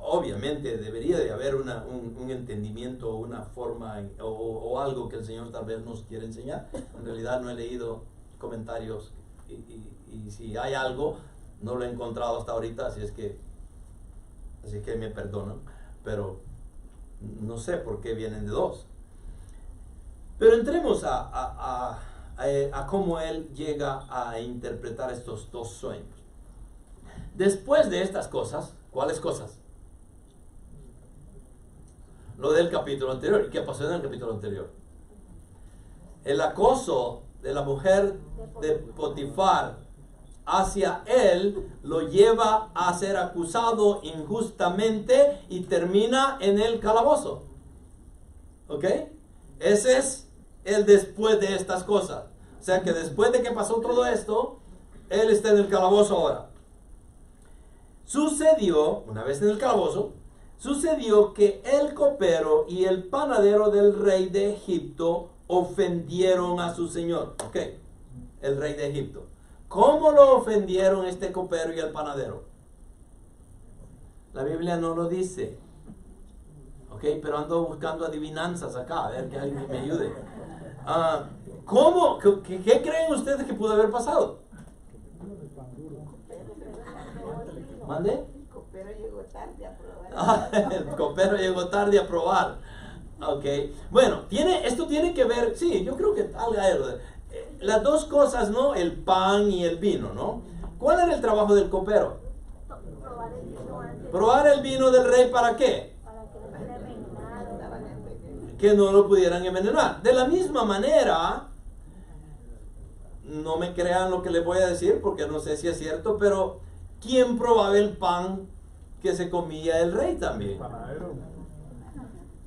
Obviamente debería de haber un entendimiento, una forma o algo que el Señor tal vez nos quiere enseñar. En realidad no he leído comentarios y si hay algo, no lo he encontrado hasta ahorita, así es que me perdonan, pero no sé por qué vienen de dos. Pero entremos a cómo él llega a interpretar estos dos sueños. Después de estas cosas, ¿cuáles cosas? Lo del capítulo anterior. ¿Y qué pasó en el capítulo anterior? El acoso de la mujer de Potifar hacia él lo lleva a ser acusado injustamente y termina en el calabozo. ¿Ok? Ese es el después de estas cosas. O sea que después de que pasó todo esto, él está en el calabozo ahora. Sucedió, una vez en el calabozo, sucedió que el copero y el panadero del rey de Egipto ofendieron a su señor. Ok, el rey de Egipto. ¿Cómo lo ofendieron este copero y el panadero? La Biblia no lo dice. Ok, pero ando buscando adivinanzas acá, a ver que alguien me ayude. ¿Cómo? ¿Qué creen ustedes que pudo haber pasado? ¿Mande? El copero llegó tarde a probar. El copero llegó tarde a probar. Ok. Bueno, esto tiene que ver, sí, yo creo que las dos cosas, ¿no? El pan y el vino, ¿no? ¿Cuál era el trabajo del copero? Probar el vino antes. Probar el vino del rey, ¿para qué? Para que no fuera envenenado. Que no lo pudieran envenenar. De la misma manera, no me crean lo que les voy a decir porque no sé si es cierto, pero ¿quién probaba el pan que se comía el rey también? Panadero.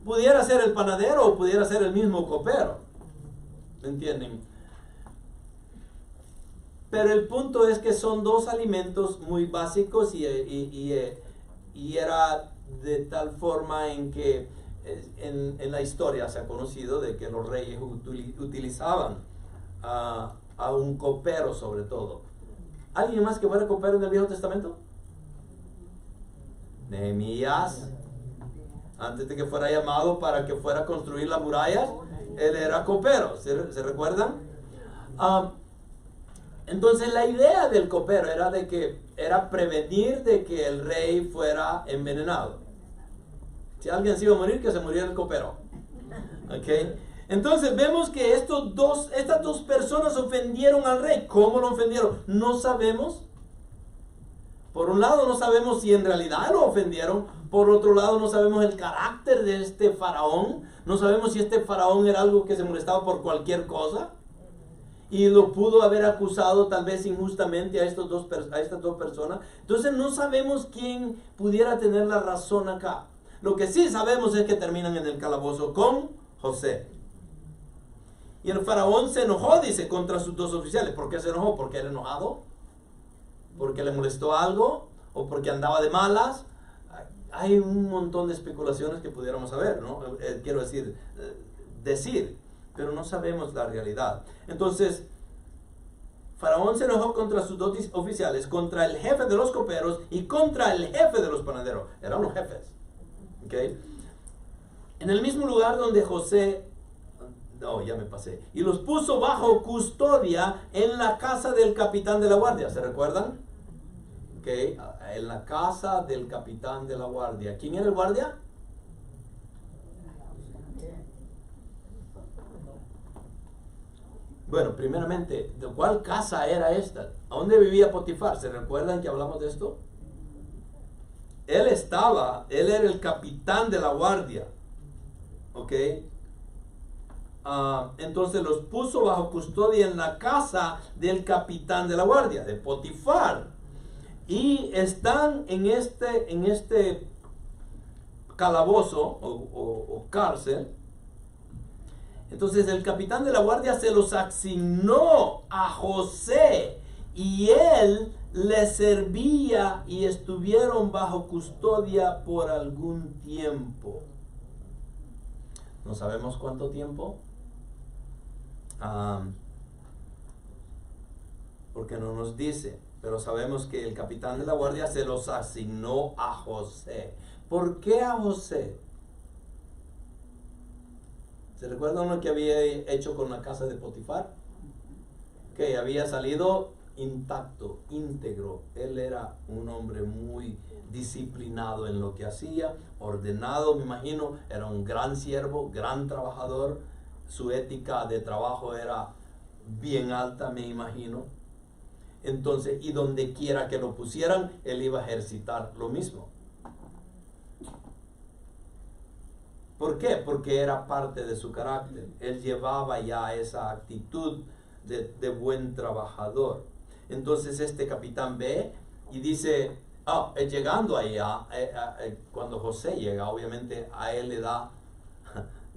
Pudiera ser el panadero o pudiera ser el mismo copero. ¿Me entienden? Pero el punto es que son dos alimentos muy básicos y era de tal forma en que en la historia se ha conocido de que los reyes utilizaban a un copero sobre todo. ¿Alguien más que fuera copero en el Viejo Testamento? Nehemías, antes de que fuera llamado para que fuera a construir las murallas, él era copero, ¿se recuerdan? Entonces la idea del copero era prevenir de que el rey fuera envenenado. Si alguien se iba a morir, que se muriera el copero. ¿Ok? Entonces vemos que estas dos personas ofendieron al rey. ¿Cómo lo ofendieron? No sabemos. Por un lado no sabemos si en realidad lo ofendieron. Por otro lado no sabemos el carácter de este faraón. No sabemos si este faraón era algo que se molestaba por cualquier cosa. Y lo pudo haber acusado tal vez injustamente a estas dos personas. Entonces no sabemos quién pudiera tener la razón acá. Lo que sí sabemos es que terminan en el calabozo con José. Y el faraón se enojó, dice, contra sus dos oficiales. ¿Por qué se enojó? ¿Porque era enojado? ¿Porque le molestó algo? ¿O porque andaba de malas? Hay un montón de especulaciones que pudiéramos saber, ¿no? Quiero decir, pero no sabemos la realidad. Entonces, Faraón se enojó contra sus dos oficiales, contra el jefe de los coperos y contra el jefe de los panaderos. Eran los jefes. ¿Okay? En el mismo lugar donde José No, ya me pasé. Y los puso bajo custodia en la casa del capitán de la guardia. ¿Se recuerdan? Ok, en la casa del capitán de la guardia. ¿Quién era el guardia? Bueno, primeramente, ¿de cuál casa era esta? ¿A dónde vivía Potifar? ¿Se recuerdan que hablamos de esto? Él era el capitán de la guardia. ¿Ok? Entonces los puso bajo custodia en la casa del capitán de la guardia, de Potifar. Y están en este calabozo o cárcel. Entonces el capitán de la guardia se los asignó a José y él le servía y estuvieron bajo custodia por algún tiempo. No sabemos cuánto tiempo, porque no nos dice, pero sabemos que el capitán de la guardia se los asignó a José. ¿Por qué a José? ¿Se recuerdan lo que había hecho con la casa de Potifar? Que había salido intacto, íntegro. Él era un hombre muy disciplinado en lo que hacía, ordenado, me imagino. Era un gran siervo, gran trabajador. Su ética de trabajo era bien alta, me imagino. Entonces, y donde quiera que lo pusieran, él iba a ejercitar lo mismo. ¿Por qué? Porque era parte de su carácter. Él llevaba ya esa actitud de buen trabajador. Entonces este capitán ve y dice, llegando allá, cuando José llega, obviamente a él le da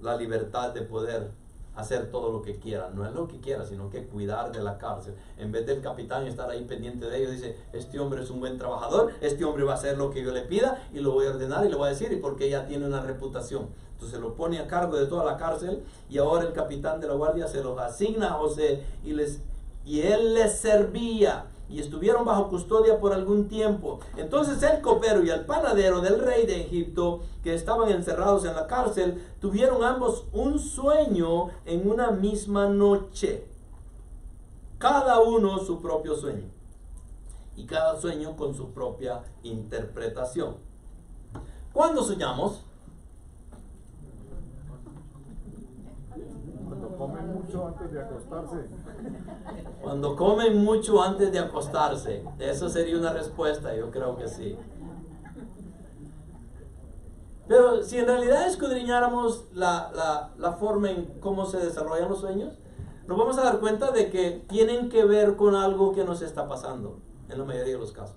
la libertad de poder hacer todo lo que quiera. No es lo que quiera, sino que cuidar de la cárcel. En vez del capitán estar ahí pendiente de ellos, dice, este hombre es un buen trabajador, este hombre va a hacer lo que yo le pida y lo voy a ordenar y le voy a decir, y porque ya tiene una reputación. Entonces lo pone a cargo de toda la cárcel y ahora el capitán de la guardia se los asigna a José y él les servía y estuvieron bajo custodia por algún tiempo. Entonces el copero y el panadero del rey de Egipto, que estaban encerrados en la cárcel, tuvieron ambos un sueño en una misma noche. Cada uno su propio sueño. Y cada sueño con su propia interpretación. ¿Cuándo soñamos? Cuando comen mucho antes de acostarse. Cuando comen mucho antes de acostarse. Eso sería una respuesta, yo creo que sí. Pero si en realidad escudriñáramos la forma en cómo se desarrollan los sueños, nos vamos a dar cuenta de que tienen que ver con algo que nos está pasando, en la mayoría de los casos.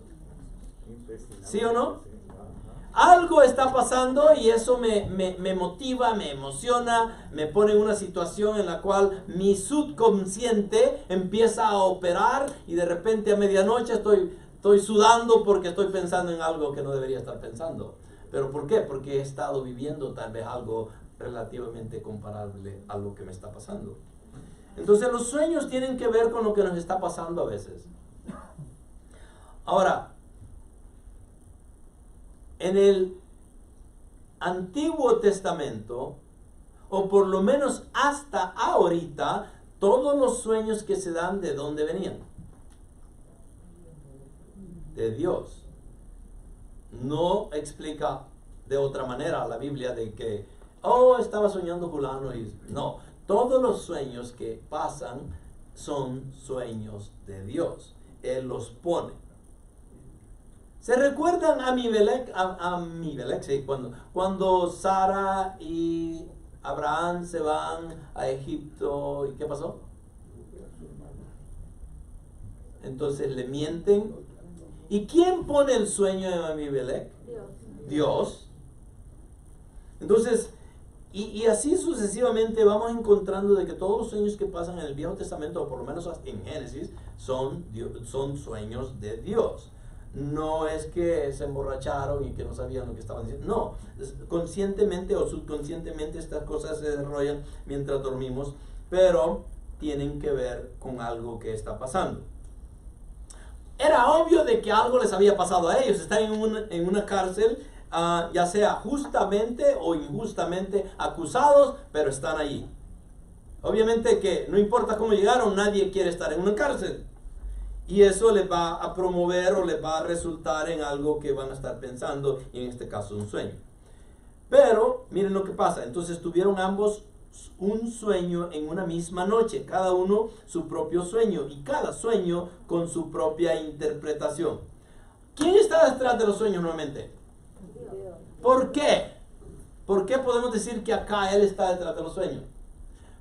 ¿Sí o no? Algo está pasando y eso me motiva, me emociona, me pone en una situación en la cual mi subconsciente empieza a operar y de repente a medianoche estoy sudando porque estoy pensando en algo que no debería estar pensando. ¿Pero por qué? Porque he estado viviendo tal vez algo relativamente comparable a lo que me está pasando. Entonces los sueños tienen que ver con lo que nos está pasando a veces. Ahora, en el Antiguo Testamento, o por lo menos hasta ahorita, todos los sueños que se dan, ¿de dónde venían? De Dios. No explica de otra manera la Biblia de que, estaba soñando fulano. No, todos los sueños que pasan son sueños de Dios. Él los pone. ¿Se recuerdan a Abimelech? Sí, cuando Sara y Abraham se van a Egipto, ¿y qué pasó? Entonces le mienten. ¿Y quién pone el sueño en Abimelech? Dios. Entonces, y así sucesivamente vamos encontrando de que todos los sueños que pasan en el Viejo Testamento, o por lo menos en Génesis, son sueños de Dios. No es que se emborracharon y que no sabían lo que estaban diciendo. No, conscientemente o subconscientemente estas cosas se desarrollan mientras dormimos, pero tienen que ver con algo que está pasando. Era obvio de que algo les había pasado a ellos. Están en una cárcel, ya sea justamente o injustamente acusados, pero están allí. Obviamente que no importa cómo llegaron, nadie quiere estar en una cárcel. Y eso les va a promover o les va a resultar en algo que van a estar pensando, y en este caso un sueño. Pero miren lo que pasa. Entonces tuvieron ambos un sueño en una misma noche, cada uno su propio sueño, y cada sueño con su propia interpretación. ¿Quién está detrás de los sueños nuevamente? ¿Por qué? ¿Por qué podemos decir que acá Él está detrás de los sueños?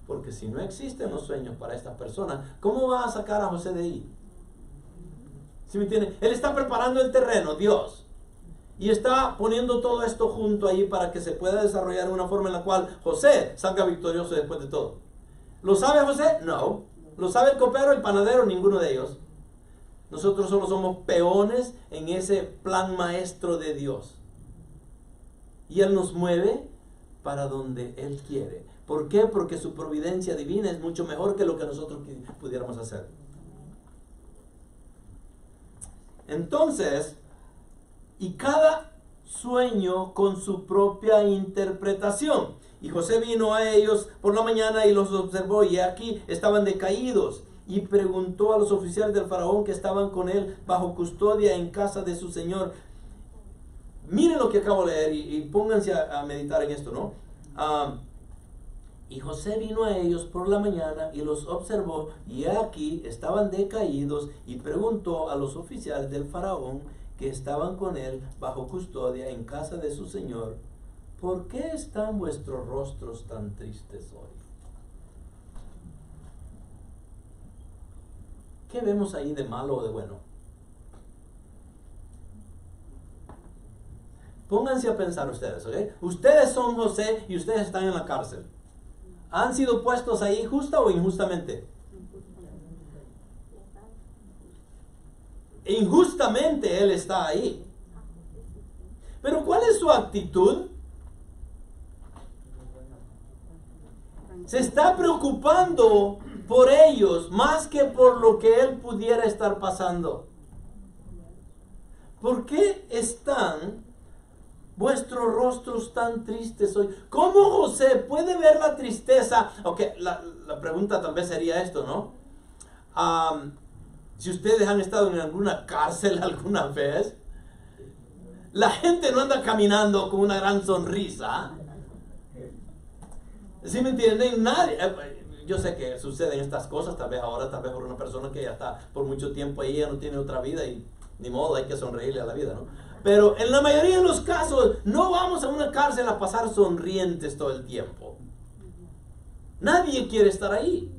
Porque si no existen los sueños para esta persona, ¿cómo va a sacar a José de ahí? ¿Sí me entienden? Él está preparando el terreno, Dios. Y está poniendo todo esto junto ahí para que se pueda desarrollar de una forma en la cual José salga victorioso después de todo. ¿Lo sabe José? No. ¿Lo sabe el copero, el panadero? Ninguno de ellos. Nosotros solo somos peones en ese plan maestro de Dios. Y Él nos mueve para donde Él quiere. ¿Por qué? Porque su providencia divina es mucho mejor que lo que nosotros pudiéramos hacer. Entonces, y cada sueño con su propia interpretación. Y José vino a ellos por la mañana y los observó, y aquí estaban decaídos. Y preguntó a los oficiales del faraón que estaban con él bajo custodia en casa de su señor. Miren lo que acabo de leer y pónganse a meditar en esto, ¿no? Y José vino a ellos por la mañana y los observó, y aquí estaban decaídos, y preguntó a los oficiales del faraón que estaban con él bajo custodia en casa de su señor: ¿por qué están vuestros rostros tan tristes hoy? ¿Qué vemos ahí de malo o de bueno? Pónganse a pensar ustedes, ¿ok? Ustedes son José y ustedes están en la cárcel. ¿Han sido puestos ahí justa o injustamente? Injustamente Él está ahí. Pero ¿cuál es su actitud? Se está preocupando por ellos más que por lo que Él pudiera estar pasando. ¿Por qué están vuestros rostros tan tristes hoy? ¿Cómo José puede ver la tristeza? Ok, la pregunta tal vez sería esto, ¿no? Si ustedes han estado en alguna cárcel alguna vez, la gente no anda caminando con una gran sonrisa. ¿Sí me entienden? Nadie. Yo sé que suceden estas cosas, tal vez ahora, tal vez por una persona que ya está por mucho tiempo ahí, ya no tiene otra vida y ni modo, hay que sonreírle a la vida, ¿no? Pero en la mayoría de los casos no vamos a una cárcel a pasar sonrientes todo el tiempo. Nadie quiere estar ahí.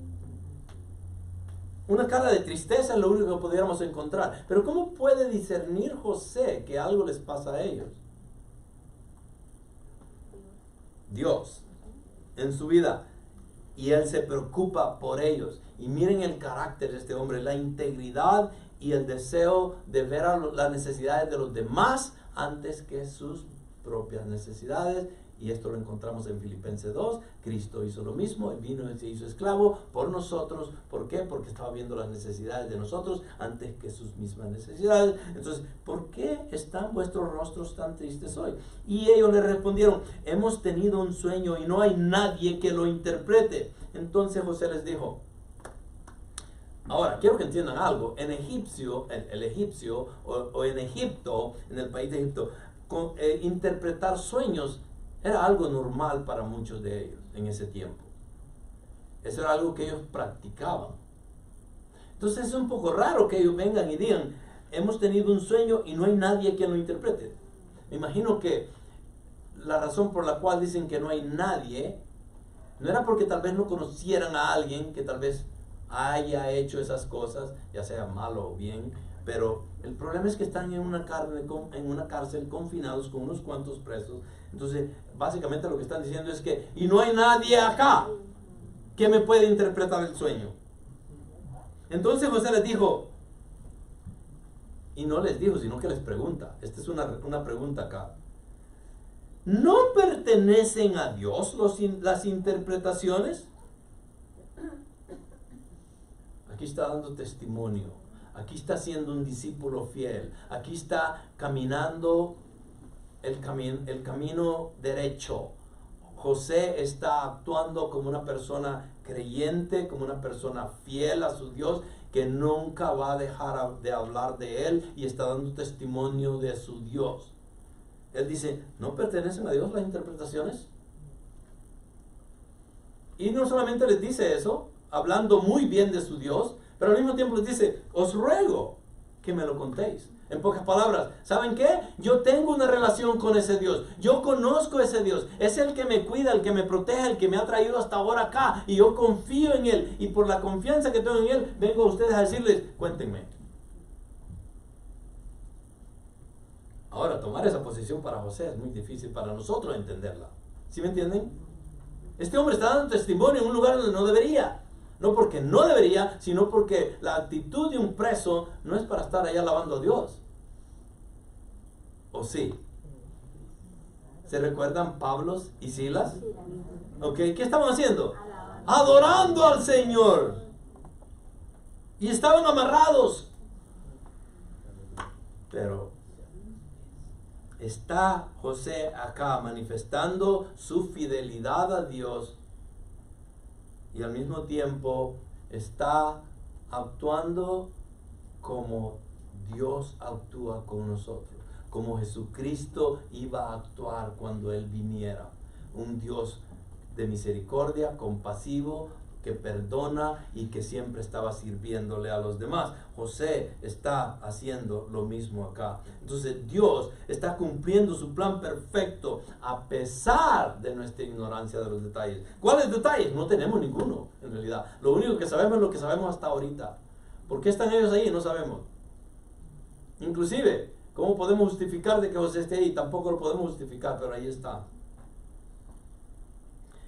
Una cara de tristeza es lo único que pudiéramos encontrar. Pero ¿cómo puede discernir José que algo les pasa a ellos? Dios en su vida, y Él se preocupa por ellos. Y miren el carácter de este hombre, la integridad y el deseo de ver las necesidades de los demás antes que sus propias necesidades. Y esto lo encontramos en Filipenses 2. Cristo hizo lo mismo, Él vino y se hizo esclavo por nosotros. ¿Por qué? Porque estaba viendo las necesidades de nosotros antes que sus mismas necesidades. Entonces, ¿por qué están vuestros rostros tan tristes hoy? Y ellos le respondieron: hemos tenido un sueño y no hay nadie que lo interprete. Entonces José les dijo: ahora, quiero que entiendan algo. En egipcio, el egipcio o en Egipto, en el país de Egipto, interpretar sueños era algo normal para muchos de ellos en ese tiempo. Eso era algo que ellos practicaban. Entonces es un poco raro que ellos vengan y digan: hemos tenido un sueño y no hay nadie que lo interprete. Me imagino que la razón por la cual dicen que no hay nadie no era porque tal vez no conocieran a alguien que tal vez haya hecho esas cosas, ya sea malo o bien, pero el problema es que están en una cárcel confinados con unos cuantos presos. Entonces, básicamente lo que están diciendo es que, y no hay nadie acá que me pueda interpretar el sueño. Entonces José les dijo, y no les dijo, sino que les pregunta. Esta es una pregunta acá. ¿No pertenecen a Dios las interpretaciones? Aquí está dando testimonio. Aquí está siendo un discípulo fiel. Aquí está caminando el camino derecho. José está actuando como una persona creyente, como una persona fiel a su Dios, que nunca va a dejar de hablar de Él y está dando testimonio de su Dios. Él dice, ¿no pertenecen a Dios las interpretaciones? Y no solamente les dice eso, hablando muy bien de su Dios, pero al mismo tiempo les dice, os ruego que me lo contéis. En pocas palabras, ¿saben qué? Yo tengo una relación con ese Dios. Yo conozco a ese Dios. Es el que me cuida, el que me protege, el que me ha traído hasta ahora acá. Y yo confío en Él. Y por la confianza que tengo en Él, vengo a ustedes a decirles, cuéntenme. Ahora, tomar esa posición para José es muy difícil para nosotros entenderla. ¿Sí me entienden? Este hombre está dando testimonio en un lugar donde no debería. No porque no debería, sino porque la actitud de un preso no es para estar allá alabando a Dios. ¿O sí? ¿Se recuerdan Pablo y Silas? ¿Ok? ¿Qué estaban haciendo? Adorando al Señor. Y estaban amarrados. Pero está José acá manifestando su fidelidad a Dios y al mismo tiempo está actuando como Dios actúa con nosotros, como Jesucristo iba a actuar cuando Él viniera. Un Dios de misericordia, compasivo, que perdona y que siempre estaba sirviéndole a los demás. José está haciendo lo mismo acá. Entonces Dios está cumpliendo su plan perfecto a pesar de nuestra ignorancia de los detalles. ¿Cuáles detalles? No tenemos ninguno en realidad. Lo único que sabemos es lo que sabemos hasta ahorita. ¿Por qué están ellos ahí? No sabemos. Inclusive, ¿cómo podemos justificar de que José esté ahí? Tampoco lo podemos justificar, pero ahí está.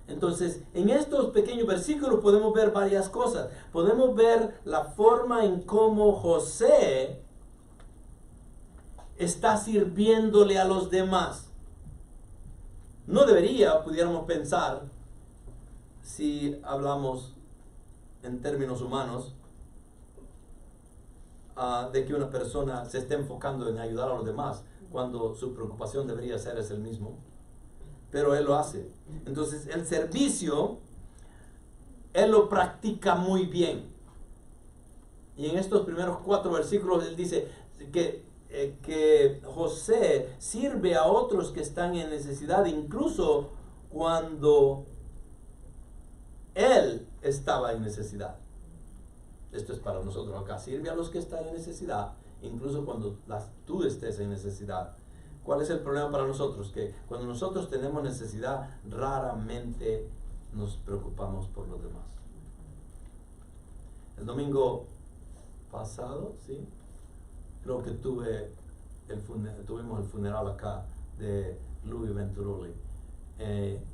Entonces, en estos pequeños versículos podemos ver varias cosas. Podemos ver la forma en cómo José está sirviéndole a los demás. No debería, pudiéramos pensar, si hablamos en términos humanos, de que una persona se esté enfocando en ayudar a los demás, cuando su preocupación debería ser el mismo. Pero él lo hace. Entonces el servicio, él lo practica muy bien. Y en estos primeros 4 versículos él dice que José sirve a otros que están en necesidad, incluso cuando él estaba en necesidad. Esto es para nosotros acá. Sirve a los que están en necesidad, incluso cuando tú estés en necesidad. ¿Cuál es el problema para nosotros? Que cuando nosotros tenemos necesidad, raramente nos preocupamos por los demás. El domingo pasado, ¿sí? Creo que tuvimos el funeral acá de Louis Venturoli.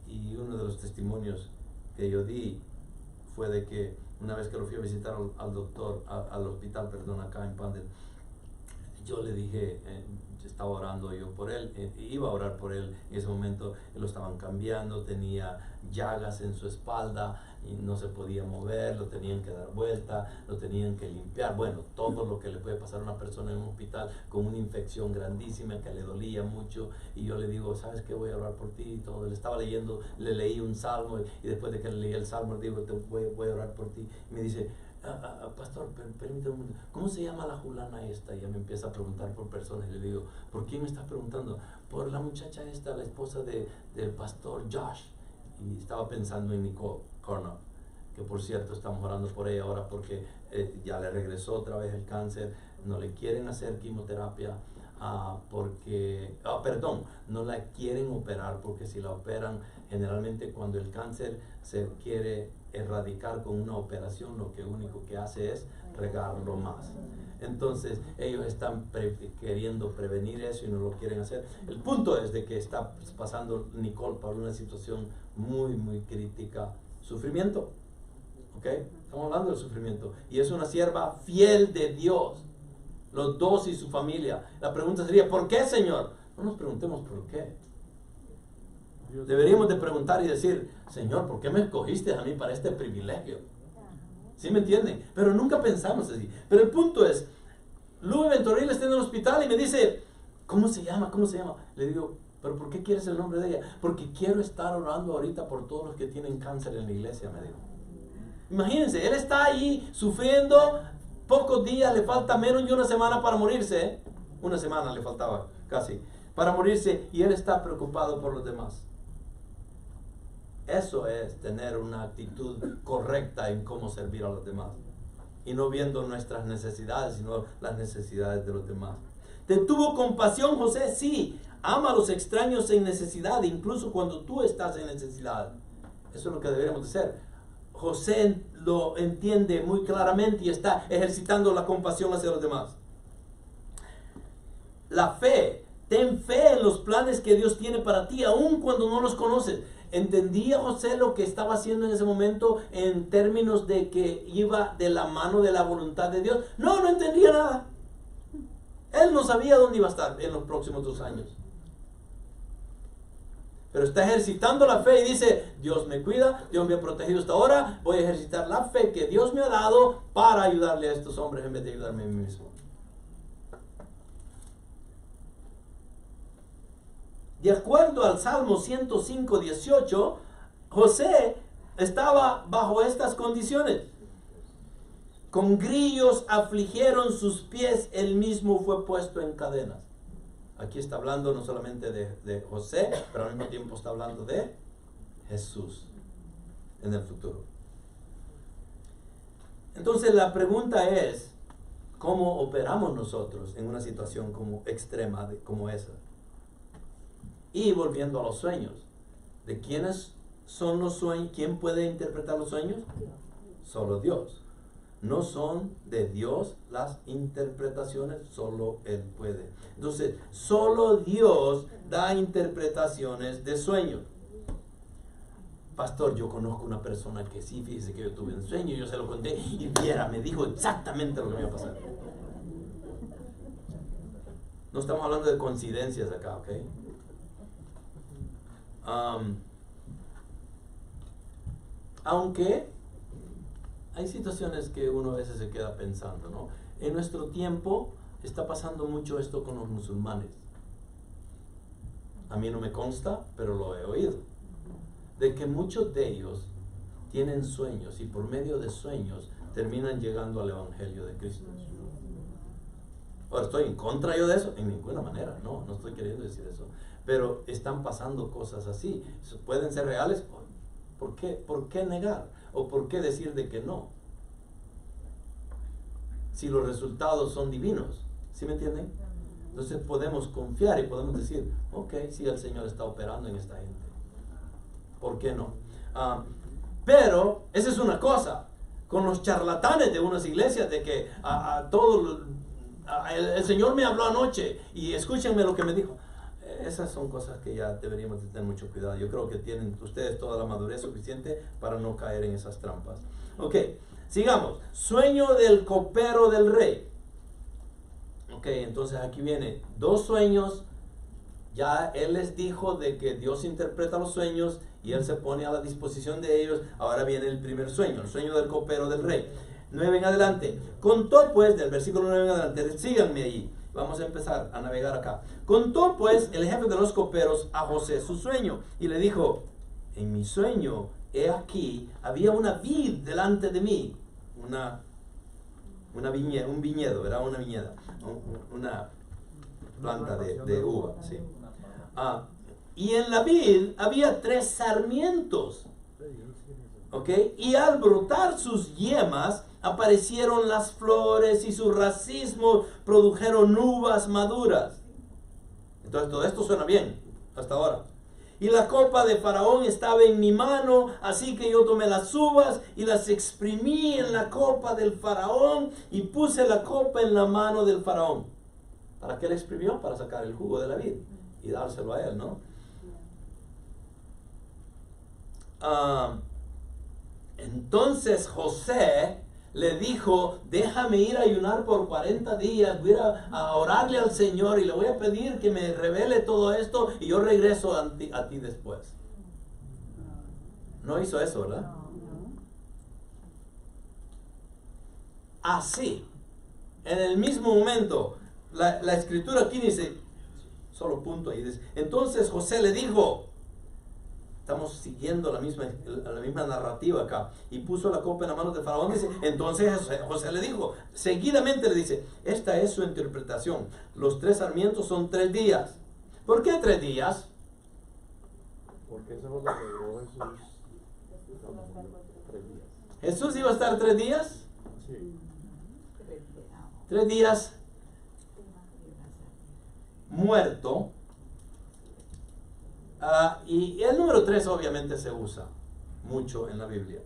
Y uno de los testimonios que yo di fue de que una vez que lo fui a visitar al hospital, acá en Pandel, yo le dije, estaba orando yo por él, iba a orar por él. En ese momento lo estaban cambiando, tenía llagas en su espalda y no se podía mover, lo tenían que dar vuelta, lo tenían que limpiar. Bueno, todo lo que le puede pasar a una persona en un hospital con una infección grandísima que le dolía mucho. Y yo le digo, ¿sabes qué? Voy a orar por ti y todo. Le estaba leyendo, le leí un salmo y después de que le leí el salmo le digo, voy a orar por ti. Y me dice, pastor, permítame un momento, ¿cómo se llama la fulana esta? Y ya me empieza a preguntar por personas y le digo, ¿por quién me estás preguntando? Por la muchacha esta, la esposa del pastor Josh. Y estaba pensando en Nicole Cornell, que por cierto estamos orando por ella ahora porque ya le regresó otra vez el cáncer, no le quieren hacer quimioterapia no la quieren operar, porque si la operan, generalmente cuando el cáncer se quiere erradicar con una operación, lo que único que hace es regarlo más. Entonces ellos están queriendo prevenir eso y no lo quieren hacer. El punto es de que está pasando Nicole por una situación muy, muy crítica, sufrimiento. ¿Ok? Estamos hablando del sufrimiento. Y es una sierva fiel de Dios. Los dos y su familia. La pregunta sería, ¿por qué, Señor? No nos preguntemos por qué. Deberíamos de preguntar y decir, Señor, ¿por qué me escogiste a mí para este privilegio? ¿Sí me entienden? Pero nunca pensamos así. Pero el punto es, Louis Venturil está en el hospital y me dice, ¿cómo se llama? ¿Cómo se llama? Le digo, ¿pero por qué quieres el nombre de ella? Porque quiero estar orando ahorita por todos los que tienen cáncer en la iglesia, me dijo. Imagínense, él está ahí sufriendo, pocos días, le falta menos de una semana para morirse. ¿Eh? Una semana le faltaba casi para morirse, y él está preocupado por los demás. Eso es tener una actitud correcta en cómo servir a los demás. Y no viendo nuestras necesidades, sino las necesidades de los demás. ¿Te tuvo compasión José? Sí. Ama a los extraños en necesidad, incluso cuando tú estás en necesidad. Eso es lo que deberíamos hacer. José lo entiende muy claramente y está ejercitando la compasión hacia los demás. La fe. Ten fe en los planes que Dios tiene para ti, aun cuando no los conoces. ¿Entendía José lo que estaba haciendo en ese momento en términos de que iba de la mano de la voluntad de Dios? No, no entendía nada. Él no sabía dónde iba a estar en los próximos 2 años. Pero está ejercitando la fe y dice, Dios me cuida, Dios me ha protegido hasta ahora, voy a ejercitar la fe que Dios me ha dado para ayudarle a estos hombres en vez de ayudarme a mí mismo. De acuerdo al Salmo 105, 18, José estaba bajo estas condiciones. Con grillos afligieron sus pies, él mismo fue puesto en cadenas. Aquí está hablando no solamente de José, pero al mismo tiempo está hablando de Jesús en el futuro. Entonces la pregunta es, ¿cómo operamos nosotros en una situación como extrema como esa? Y volviendo a los sueños, ¿de quiénes son los sueños? ¿Quién puede interpretar los sueños? Solo Dios. No son de Dios las interpretaciones, solo Él puede. Entonces, solo Dios da interpretaciones de sueños. Pastor, yo conozco una persona que sí, fíjese que yo tuve un sueño, yo se lo conté y viera, me dijo exactamente lo que me iba a pasar. No estamos hablando de coincidencias acá, ¿ok? Aunque hay situaciones que uno a veces se queda pensando, ¿no? En nuestro tiempo está pasando mucho esto con los musulmanes. A mí no me consta, pero lo he oído. De que muchos de ellos tienen sueños y por medio de sueños terminan llegando al Evangelio de Cristo. Ahora, ¿estoy en contra yo de eso? En ninguna manera, no estoy queriendo decir eso. Pero están pasando cosas así. ¿Pueden ser reales? ¿Por qué negar? ¿O por qué decir de que no? Si los resultados son divinos. ¿Sí me entienden? Entonces podemos confiar y podemos decir, ok, sí, el Señor está operando en esta gente. ¿Por qué no? Pero, esa es una cosa. Con los charlatanes de unas iglesias, de que el Señor me habló anoche y escúchenme lo que me dijo. Esas son cosas que ya deberíamos tener mucho cuidado. Yo creo que tienen ustedes toda la madurez suficiente para no caer en esas trampas. Ok, sigamos. Sueño del copero del rey. Ok, entonces aquí viene 2 sueños. Ya él les dijo de que Dios interpreta los sueños y él se pone a la disposición de ellos. Ahora viene el primer sueño, el sueño del copero del rey. 9 en adelante. Contó pues, del versículo 9 en adelante, síganme allí. Vamos a empezar a navegar acá. Contó pues el jefe de los coperos a José su sueño y le dijo, en mi sueño, he aquí, había una vid delante de mí, un viñedo, ¿verdad? Una viñeda, una planta de uva, sí. Y en la vid había 3 sarmientos, ¿ok? Y al brotar sus yemas, aparecieron las flores y sus racimos produjeron uvas maduras. Entonces todo esto suena bien hasta ahora. Y la copa de Faraón estaba en mi mano, así que yo tomé las uvas y las exprimí en la copa del Faraón y puse la copa en la mano del Faraón. ¿Para qué la exprimió? Para sacar el jugo de la vid y dárselo a él, ¿no? Entonces José le dijo, déjame ir a ayunar por 40 días, voy a orarle al Señor y le voy a pedir que me revele todo esto y yo regreso a ti después. No hizo eso, ¿verdad? Así, en el mismo momento, la escritura aquí dice, solo punto ahí, dice, entonces José le dijo, Estamos siguiendo la misma narrativa acá. Y puso la copa en la mano de Faraón. Dice, entonces José le dijo, seguidamente le dice, esta es su interpretación. Los 3 sarmientos son 3 días. ¿Por qué 3 días? Porque eso es lo que logró Jesús. 3 días. ¿Jesús iba a estar 3 días? Sí. 3 días muerto. Y el número 3 obviamente se usa mucho en la Biblia.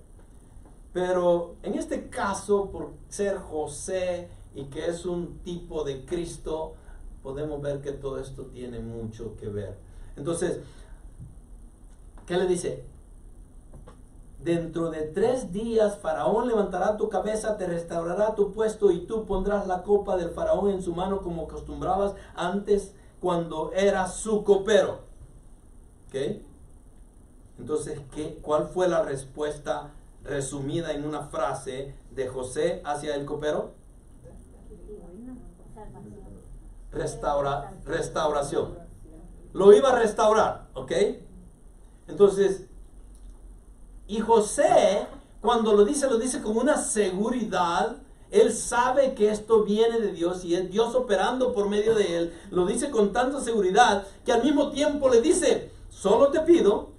Pero en este caso, por ser José y que es un tipo de Cristo, podemos ver que todo esto tiene mucho que ver. Entonces, ¿qué le dice? Dentro de 3 días Faraón levantará tu cabeza, te restaurará tu puesto y tú pondrás la copa del Faraón en su mano como acostumbrabas antes cuando eras su copero. ¿Ok? Entonces, ¿cuál fue la respuesta resumida en una frase de José hacia el copero? Restauración. Lo iba a restaurar, ¿ok? Entonces, y José, cuando lo dice con una seguridad. Él sabe que esto viene de Dios y es Dios operando por medio de él. Lo dice con tanta seguridad que al mismo tiempo le dice, solo te pido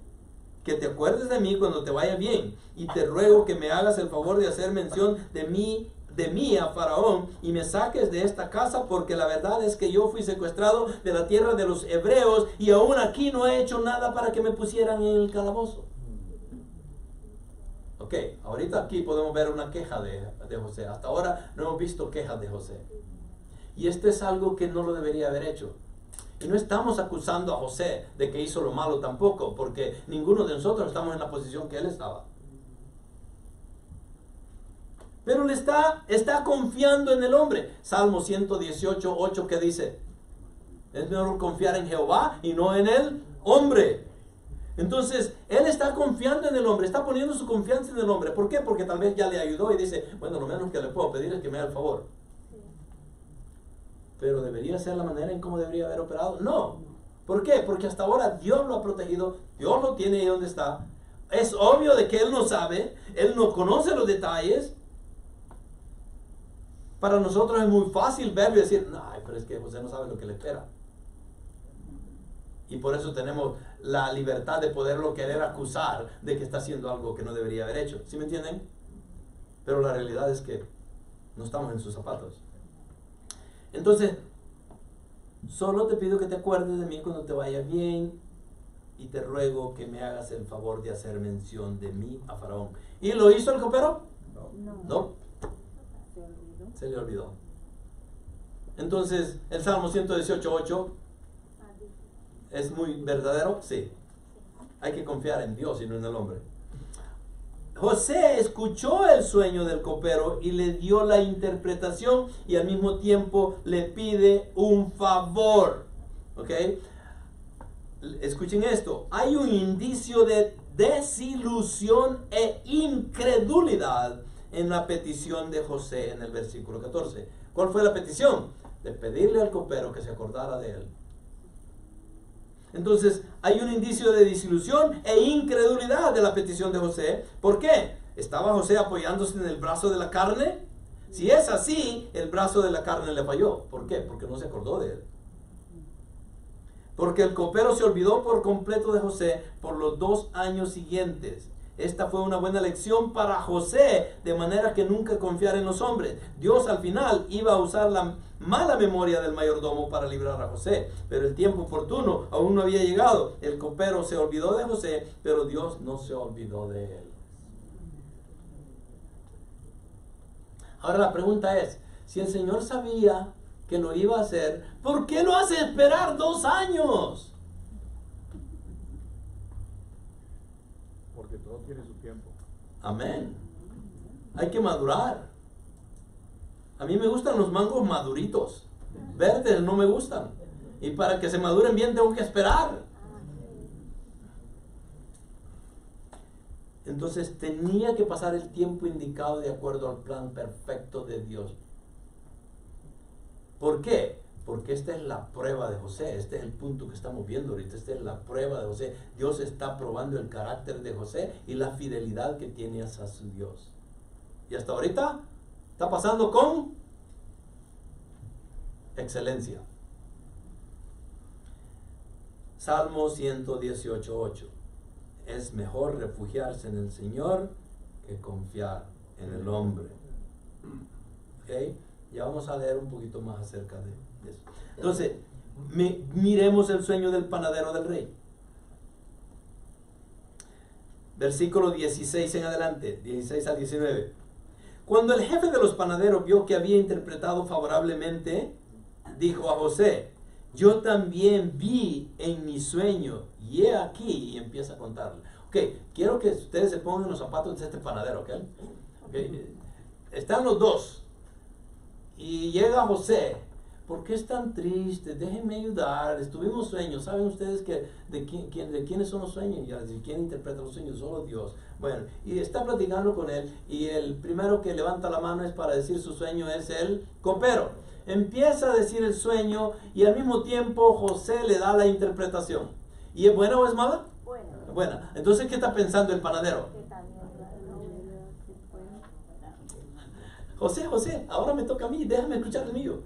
que te acuerdes de mí cuando te vaya bien y te ruego que me hagas el favor de hacer mención de mí a Faraón y me saques de esta casa, porque la verdad es que yo fui secuestrado de la tierra de los hebreos y aún aquí no he hecho nada para que me pusieran en el calabozo. Ok, ahorita aquí podemos ver una queja de José. Hasta ahora no hemos visto quejas de José. Y esto es algo que no lo debería haber hecho. Y no estamos acusando a José de que hizo lo malo tampoco, porque ninguno de nosotros estamos en la posición que él estaba. Pero le está confiando en el hombre. Salmo 118, 8, que dice, es mejor confiar en Jehová y no en el hombre. Entonces, él está confiando en el hombre, está poniendo su confianza en el hombre. ¿Por qué? Porque tal vez ya le ayudó y dice, bueno, lo menos que le puedo pedir es que me haga el favor. Pero ¿debería ser la manera en cómo debería haber operado? No. ¿Por qué? Porque hasta ahora Dios lo ha protegido, Dios lo tiene ahí donde está. Es obvio de que él no sabe, él no conoce los detalles. Para nosotros es muy fácil verlo y decir, no, pero es que José no sabe lo que le espera. Y por eso tenemos la libertad de poderlo querer acusar de que está haciendo algo que no debería haber hecho. ¿Sí me entienden? Pero la realidad es que no estamos en sus zapatos. Entonces, solo te pido que te acuerdes de mí cuando te vaya bien y te ruego que me hagas el favor de hacer mención de mí a Faraón. ¿Y lo hizo el copero? No. Se le olvidó. Entonces, el Salmo 118:8 ¿es muy verdadero? Sí. Hay que confiar en Dios y no en el hombre. José escuchó el sueño del copero y le dio la interpretación y al mismo tiempo le pide un favor. ¿Ok? Escuchen esto. Hay un indicio de desilusión e incredulidad en la petición de José en el versículo 14. ¿Cuál fue la petición? De pedirle al copero que se acordara de él. Entonces, hay un indicio de desilusión e incredulidad de la petición de José. ¿Por qué? ¿Estaba José apoyándose en el brazo de la carne? Si es así, el brazo de la carne le falló. ¿Por qué? Porque no se acordó de él. Porque el copero se olvidó por completo de José por los 2 años siguientes. Esta fue una buena lección para José, de manera que nunca confiar en los hombres. Dios al final iba a usar la mala memoria del mayordomo para librar a José, pero el tiempo oportuno aún no había llegado. El copero se olvidó de José, pero Dios no se olvidó de él. Ahora la pregunta es, si el Señor sabía que lo iba a hacer, ¿por qué lo hace esperar 2 años? Porque todo tiene su tiempo. Amén. Hay que madurar. A mí me gustan los mangos maduritos. Verdes no me gustan. Y para que se maduren bien tengo que esperar. Entonces tenía que pasar el tiempo indicado de acuerdo al plan perfecto de Dios. ¿Por qué? Porque esta es la prueba de José, este es el punto que estamos viendo ahorita, esta es la prueba de José. Dios está probando el carácter de José y la fidelidad que tiene hacia su Dios. Y hasta ahorita está pasando con excelencia. Salmo 118:8. Es mejor refugiarse en el Señor que confiar en el hombre. ¿Ok? Ya vamos a leer un poquito más acerca de eso. Entonces, miremos el sueño del panadero del rey. Versículo 16 en adelante, 16 al 19. Cuando el jefe de los panaderos vio que había interpretado favorablemente, dijo a José: yo también vi en mi sueño, y he aquí, y empieza a contarle. Ok, quiero que ustedes se pongan los zapatos de este panadero, ok. Están los dos, y llega José. ¿Por qué es tan triste? Déjenme ayudar. Tuvimos sueños. ¿Saben ustedes que de quiénes son los sueños? Ya, ¿de quién interpreta los sueños? Solo Dios. Bueno, y está platicando con él, y el primero que levanta la mano es para decir su sueño es el copero. Empieza a decir el sueño y al mismo tiempo José le da la interpretación. ¿Y es buena o es mala? Bueno. Buena. Entonces, ¿qué está pensando el panadero? Que también José, ahora me toca a mí, déjame escuchar el mío.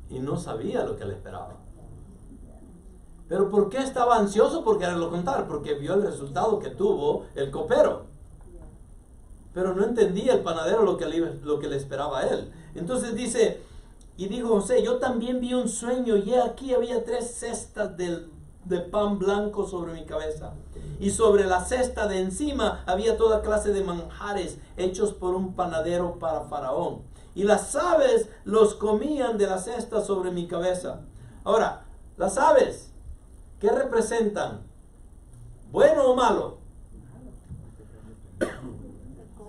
Y no sabía lo que le esperaba. ¿Pero por qué estaba ansioso por quererlo contar? Porque vio el resultado que tuvo el copero. Pero no entendía el panadero lo que le esperaba a él. Entonces dice, y dijo José: yo también vi un sueño, y aquí había 3 cestas de pan blanco sobre mi cabeza. Y sobre la cesta de encima había toda clase de manjares hechos por un panadero para Faraón. Y las aves los comían de la cesta sobre mi cabeza. Ahora, las aves, ¿qué representan? ¿Bueno o malo?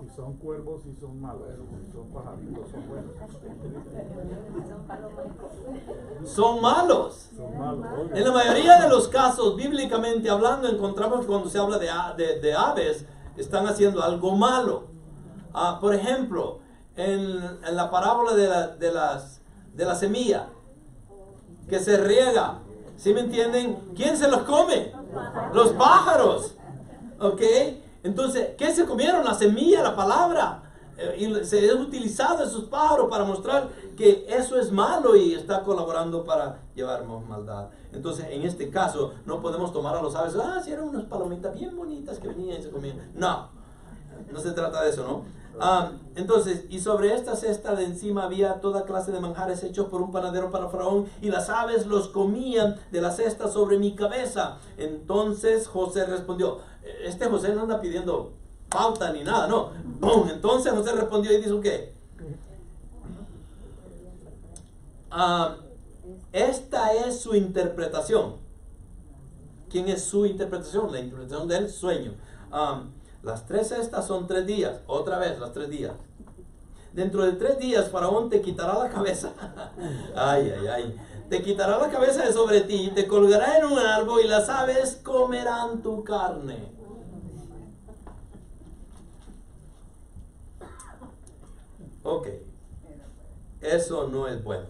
Si son cuervos, si son malos. Si son pajaritos, son buenos. Son malos. Son malos. En la mayoría de los casos, bíblicamente hablando, encontramos que cuando se habla de aves, están haciendo algo malo. Por ejemplo, en la parábola de la semilla que se riega, ¿sí me entienden? ¿Quién se los come? Los pájaros. ¿Ok? Entonces, ¿qué se comieron? La semilla, la palabra. Y se han utilizado esos pájaros para mostrar que eso es malo y está colaborando para llevarnos maldad. Entonces, en este caso, no podemos tomar a los aves. Si eran unas palomitas bien bonitas que venían y se comían. No se trata de eso, ¿no? Entonces, y sobre esta cesta de encima había toda clase de manjares hechos por un panadero para Faraón, y las aves los comían de la cesta sobre mi cabeza. Entonces José respondió. José no anda pidiendo pauta ni nada, no. ¡Bum! Entonces José respondió y dijo ¿qué? Esta es su interpretación. ¿Quién es su interpretación? La interpretación del sueño. Las 3 cestas son 3 días. Otra vez, las 3 días. Dentro de 3 días, Faraón te quitará la cabeza. Te quitará la cabeza de sobre ti, te colgará en un árbol y las aves comerán tu carne. Ok. Eso no es bueno.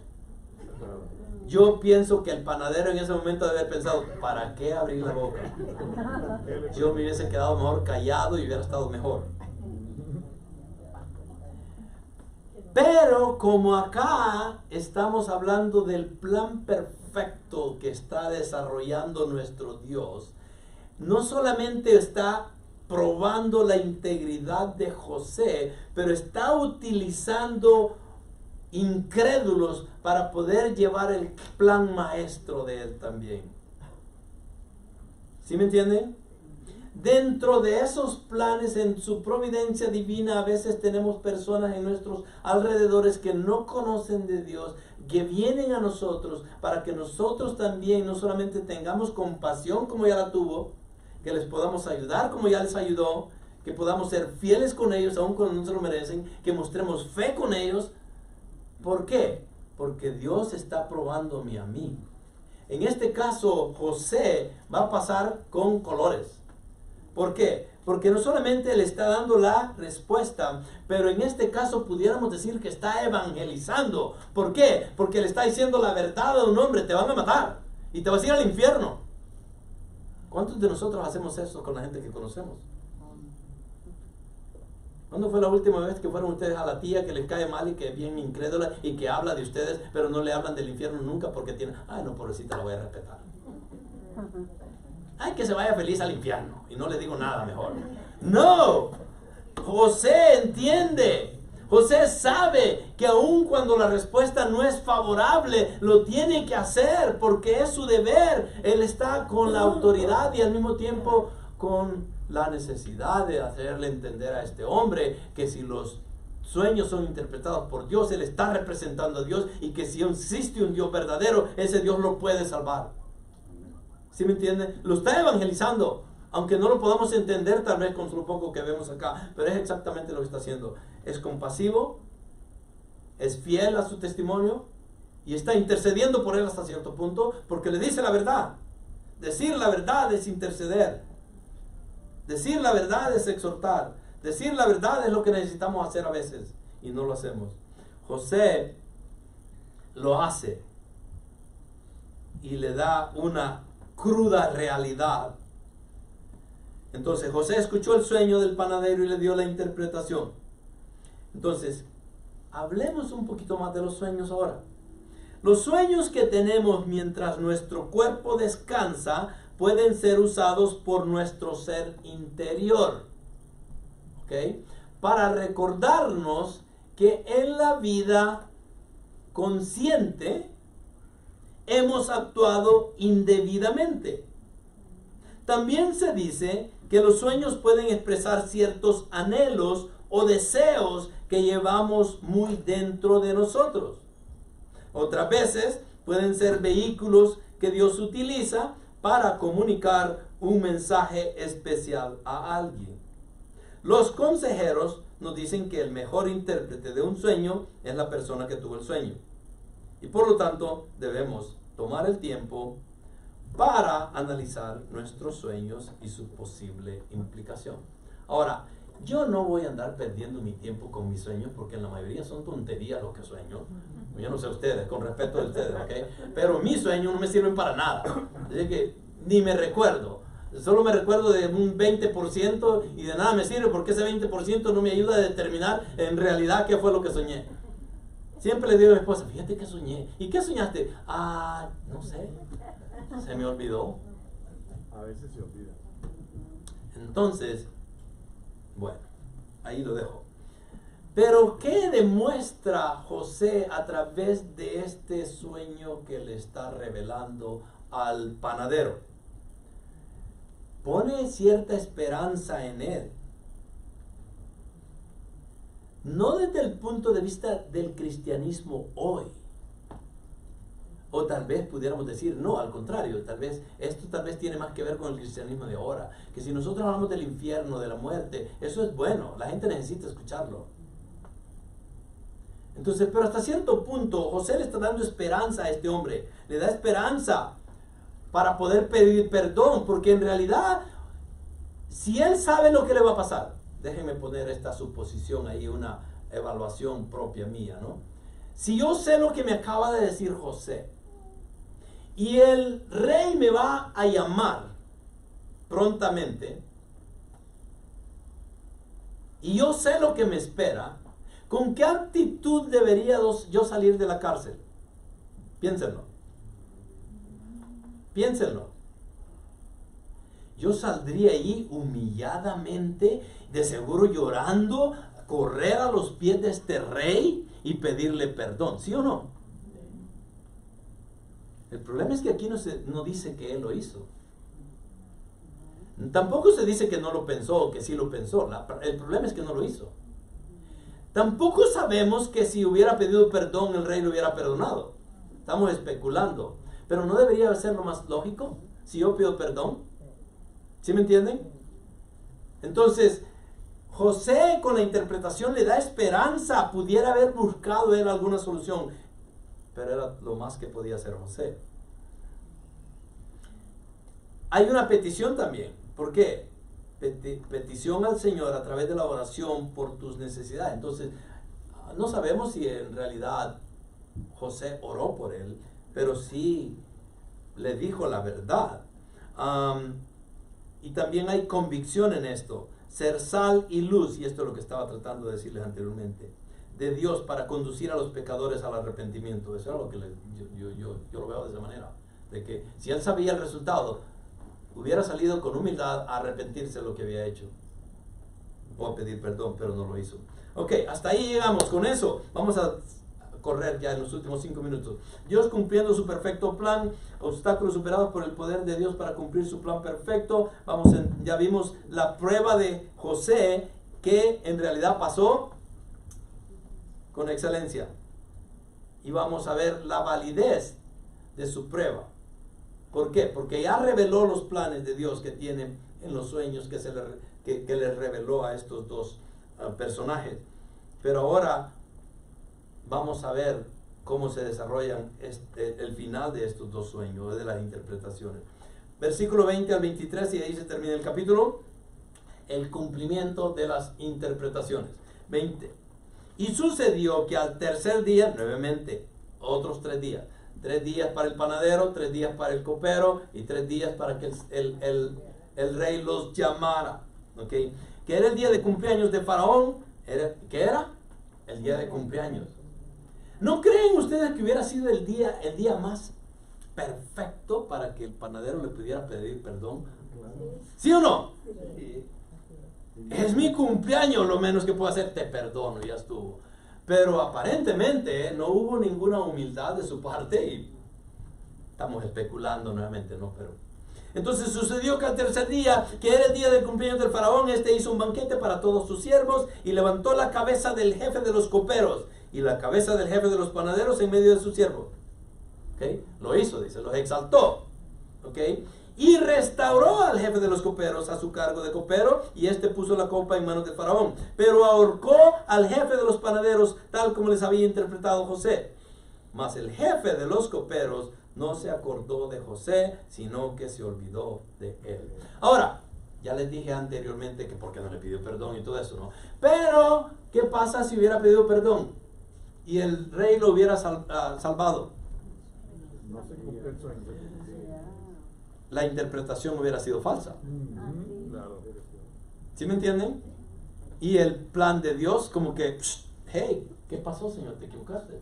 Yo pienso que el panadero en ese momento debe haber pensado, ¿para qué abrir la boca? Yo me hubiese quedado mejor callado y hubiera estado mejor. Pero como acá estamos hablando del plan perfecto que está desarrollando nuestro Dios, no solamente está probando la integridad de José, pero está utilizando incrédulos para poder llevar el plan maestro de él también. ¿Sí me entienden? Dentro de esos planes, en su providencia divina, a veces tenemos personas en nuestros alrededores que no conocen de Dios, que vienen a nosotros para que nosotros también no solamente tengamos compasión como ya la tuvo, que les podamos ayudar como ya les ayudó, que podamos ser fieles con ellos aun cuando no se lo merecen, que mostremos fe con ellos. ¿Por qué? Porque Dios está probándome a mí. En este caso, José va a pasar con colores. ¿Por qué? Porque no solamente le está dando la respuesta, pero en este caso pudiéramos decir que está evangelizando. ¿Por qué? Porque le está diciendo la verdad a un hombre: te van a matar y te vas a ir al infierno. ¿Cuántos de nosotros hacemos eso con la gente que conocemos? ¿Cuándo fue la última vez que fueron ustedes a la tía que les cae mal y que es bien incrédula y que habla de ustedes, pero no le hablan del infierno nunca porque tienen: ay, no, pobrecita, la voy a respetar. Ay, que se vaya feliz al infierno y no le digo nada mejor. No, José entiende. José sabe que aun cuando la respuesta no es favorable, lo tiene que hacer porque es su deber. Él está con la autoridad y al mismo tiempo con la necesidad de hacerle entender a este hombre que si los sueños son interpretados por Dios, él está representando a Dios, y que si existe un Dios verdadero, ese Dios lo puede salvar. ¿Sí me entienden? Lo está evangelizando, aunque no lo podamos entender tal vez con lo poco que vemos acá, pero es exactamente lo que está haciendo. Es compasivo, es fiel a su testimonio y está intercediendo por él hasta cierto punto, porque le dice la verdad. Decir la verdad es interceder. Decir la verdad es exhortar. Decir la verdad es lo que necesitamos hacer a veces y no lo hacemos. José lo hace y le da una cruda realidad. Entonces José escuchó el sueño del panadero y le dio la interpretación. Entonces, hablemos un poquito más de los sueños ahora. Los sueños que tenemos mientras nuestro cuerpo descansa pueden ser usados por nuestro ser interior, ¿ok? Para recordarnos que en la vida consciente hemos actuado indebidamente. También se dice que los sueños pueden expresar ciertos anhelos o deseos que llevamos muy dentro de nosotros. Otras veces pueden ser vehículos que Dios utiliza para comunicar un mensaje especial a alguien. Los consejeros nos dicen que el mejor intérprete de un sueño es la persona que tuvo el sueño. Y por lo tanto debemos tomar el tiempo para analizar nuestros sueños y su posible implicación. Ahora, yo no voy a andar perdiendo mi tiempo con mis sueños, porque en la mayoría son tonterías lo que sueño. Yo no sé ustedes, con respeto de ustedes, ¿ok? Pero mis sueños no me sirven para nada. Así que ni me recuerdo. Solo me recuerdo de un 20% y de nada me sirve, porque ese 20% no me ayuda a determinar en realidad qué fue lo que soñé. Siempre le digo a mi esposa: fíjate que soñé. ¿Y qué soñaste? Ah, no sé. Se me olvidó. A veces se olvida. Entonces, bueno, ahí lo dejo. Pero ¿qué demuestra José a través de este sueño que le está revelando al panadero? Pone cierta esperanza en él. No desde el punto de vista del cristianismo hoy. O tal vez pudiéramos decir, no, al contrario, esto tal vez tiene más que ver con el cristianismo de ahora. Que si nosotros hablamos del infierno, de la muerte, eso es bueno, la gente necesita escucharlo. Entonces, pero hasta cierto punto, José le está dando esperanza a este hombre. Le da esperanza para poder pedir perdón, porque en realidad, si él sabe lo que le va a pasar, déjenme poner esta suposición ahí, una evaluación propia mía, ¿no? Si yo sé lo que me acaba de decir José, y el rey me va a llamar prontamente, y yo sé lo que me espera, ¿con qué actitud debería yo salir de la cárcel? Piénsenlo. Piénsenlo. Yo saldría ahí humilladamente, de seguro llorando, correr a los pies de este rey y pedirle perdón, ¿sí o no? El problema es que aquí no dice que él lo hizo. Tampoco se dice que no lo pensó o que sí lo pensó. El problema es que no lo hizo. Tampoco sabemos que si hubiera pedido perdón, el rey lo hubiera perdonado. Estamos especulando. Pero ¿no debería ser lo más lógico si yo pido perdón? ¿Sí me entienden? Entonces, José con la interpretación le da esperanza. Pudiera haber buscado él alguna solución, pero era lo más que podía hacer José. Hay una petición también. ¿Por qué? petición al Señor a través de la oración por tus necesidades. Entonces, no sabemos si en realidad José oró por él, pero sí le dijo la verdad. Y también hay convicción en esto, ser sal y luz, y esto es lo que estaba tratando de decirles anteriormente, de Dios para conducir a los pecadores al arrepentimiento. Eso es lo que yo lo veo de esa manera, de que si él sabía el resultado, hubiera salido con humildad a arrepentirse de lo que había hecho o a pedir perdón, pero no lo hizo. Ok, hasta ahí llegamos con eso. Vamos a correr ya en los últimos 5 minutos. Dios cumpliendo su perfecto plan, obstáculos superados por el poder de Dios para cumplir su plan perfecto. Ya vimos la prueba de José, que en realidad pasó con excelencia. Y vamos a ver la validez de su prueba. ¿Por qué? Porque ya reveló los planes de Dios que tiene en los sueños que les reveló a estos dos personajes. Pero ahora vamos a ver cómo se desarrollan el final de estos dos sueños, de las interpretaciones. Versículo 20 al 23, y ahí se termina el capítulo. El cumplimiento de las interpretaciones. 20. Y sucedió que al tercer día, nuevamente, otros 3 días. 3 días para el panadero, 3 días para el copero y 3 días para que el rey los llamara. ¿Okay? Que era el día de cumpleaños de Faraón. ¿Qué era? El día de cumpleaños. ¿No creen ustedes que hubiera sido el día más perfecto para que el panadero le pudiera pedir perdón? ¿Sí o no? Sí. Es mi cumpleaños, lo menos que puedo hacer, te perdono, ya estuvo. Pero aparentemente no hubo ninguna humildad de su parte y estamos especulando nuevamente, ¿no? Pero entonces sucedió que al tercer día, que era el día del cumpleaños del faraón, hizo un banquete para todos sus siervos y levantó la cabeza del jefe de los coperos y la cabeza del jefe de los panaderos en medio de sus siervos. ¿Okay? Lo hizo, dice, los exaltó. ¿Okay? Y restauró al jefe de los coperos a su cargo de copero, y este puso la copa en manos de Faraón. Pero ahorcó al jefe de los panaderos, tal como les había interpretado José. Mas el jefe de los coperos no se acordó de José, sino que se olvidó de él. Ahora, ya les dije anteriormente que por qué no le pidió perdón y todo eso, ¿no? Pero, ¿qué pasa si hubiera pedido perdón y el rey lo hubiera salvado? No se cumple el sueño. La interpretación hubiera sido falsa. Claro. ¿Sí me entienden? Y el plan de Dios como que, hey, ¿qué pasó, Señor? ¿Te equivocaste?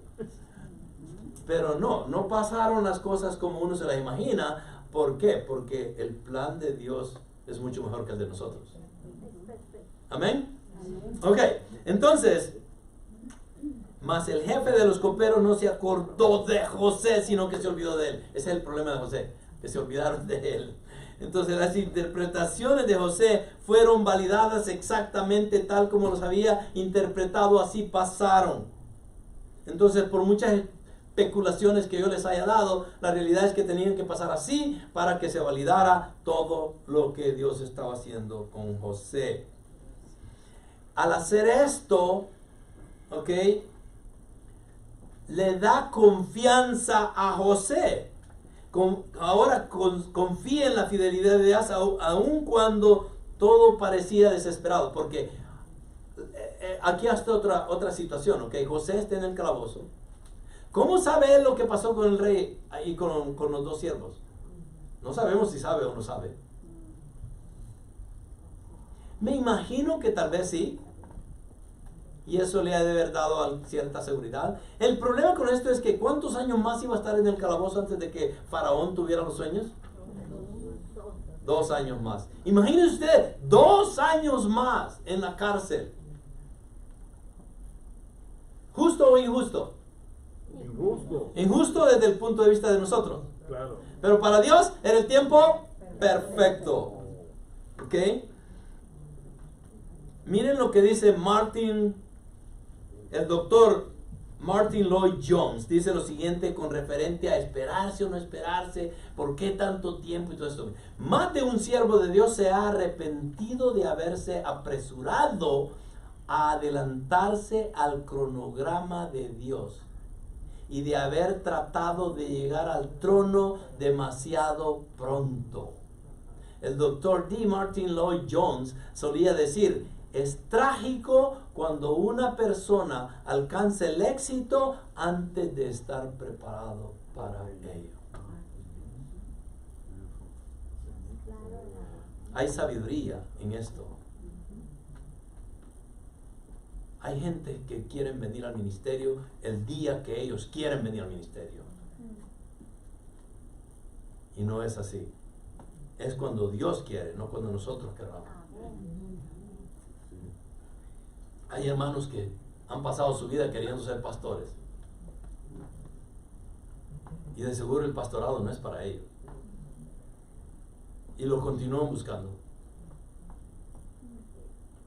Pero no pasaron las cosas como uno se las imagina. ¿Por qué? Porque el plan de Dios es mucho mejor que el de nosotros. ¿Amén? Ok, entonces, mas el jefe de los coperos no se acordó de José, sino que se olvidó de él. Ese es el problema de José, que se olvidaron de él. Entonces las interpretaciones de José fueron validadas exactamente tal como los había interpretado, así pasaron. Entonces, por muchas especulaciones que yo les haya dado, la realidad es que tenían que pasar así para que se validara todo lo que Dios estaba haciendo con José. Al hacer esto, ¿ok?, le da confianza a José. Ahora confía en la fidelidad de Dios, aun cuando todo parecía desesperado, porque aquí está otra situación, ¿ok? José está en el calabozo. ¿Cómo sabe él lo que pasó con el rey y con los dos siervos? No sabemos si sabe o no sabe. Me imagino que tal vez sí, y eso le ha de haber dado cierta seguridad. El problema con esto es que ¿cuántos años más iba a estar en el calabozo antes de que Faraón tuviera los sueños? 2 años más. Imagínese usted, 2 años más en la cárcel. ¿Justo o injusto? Injusto. Injusto desde el punto de vista de nosotros. Claro. Pero para Dios era el tiempo perfecto. ¿Ok? Miren lo que dice el doctor Martin Lloyd Jones. Dice lo siguiente con referente a esperarse o no esperarse, por qué tanto tiempo y todo esto. Más de un siervo de Dios se ha arrepentido de haberse apresurado a adelantarse al cronograma de Dios y de haber tratado de llegar al trono demasiado pronto. El doctor D. Martin Lloyd Jones solía decir, es trágico cuando una persona alcanza el éxito antes de estar preparado para ello. Hay sabiduría en esto. Hay gente que quieren venir al ministerio el día que ellos quieren venir al ministerio. Y no es así. Es cuando Dios quiere, no cuando nosotros queramos. Hay hermanos que han pasado su vida queriendo ser pastores. Y de seguro el pastorado no es para ellos. Y lo continúan buscando.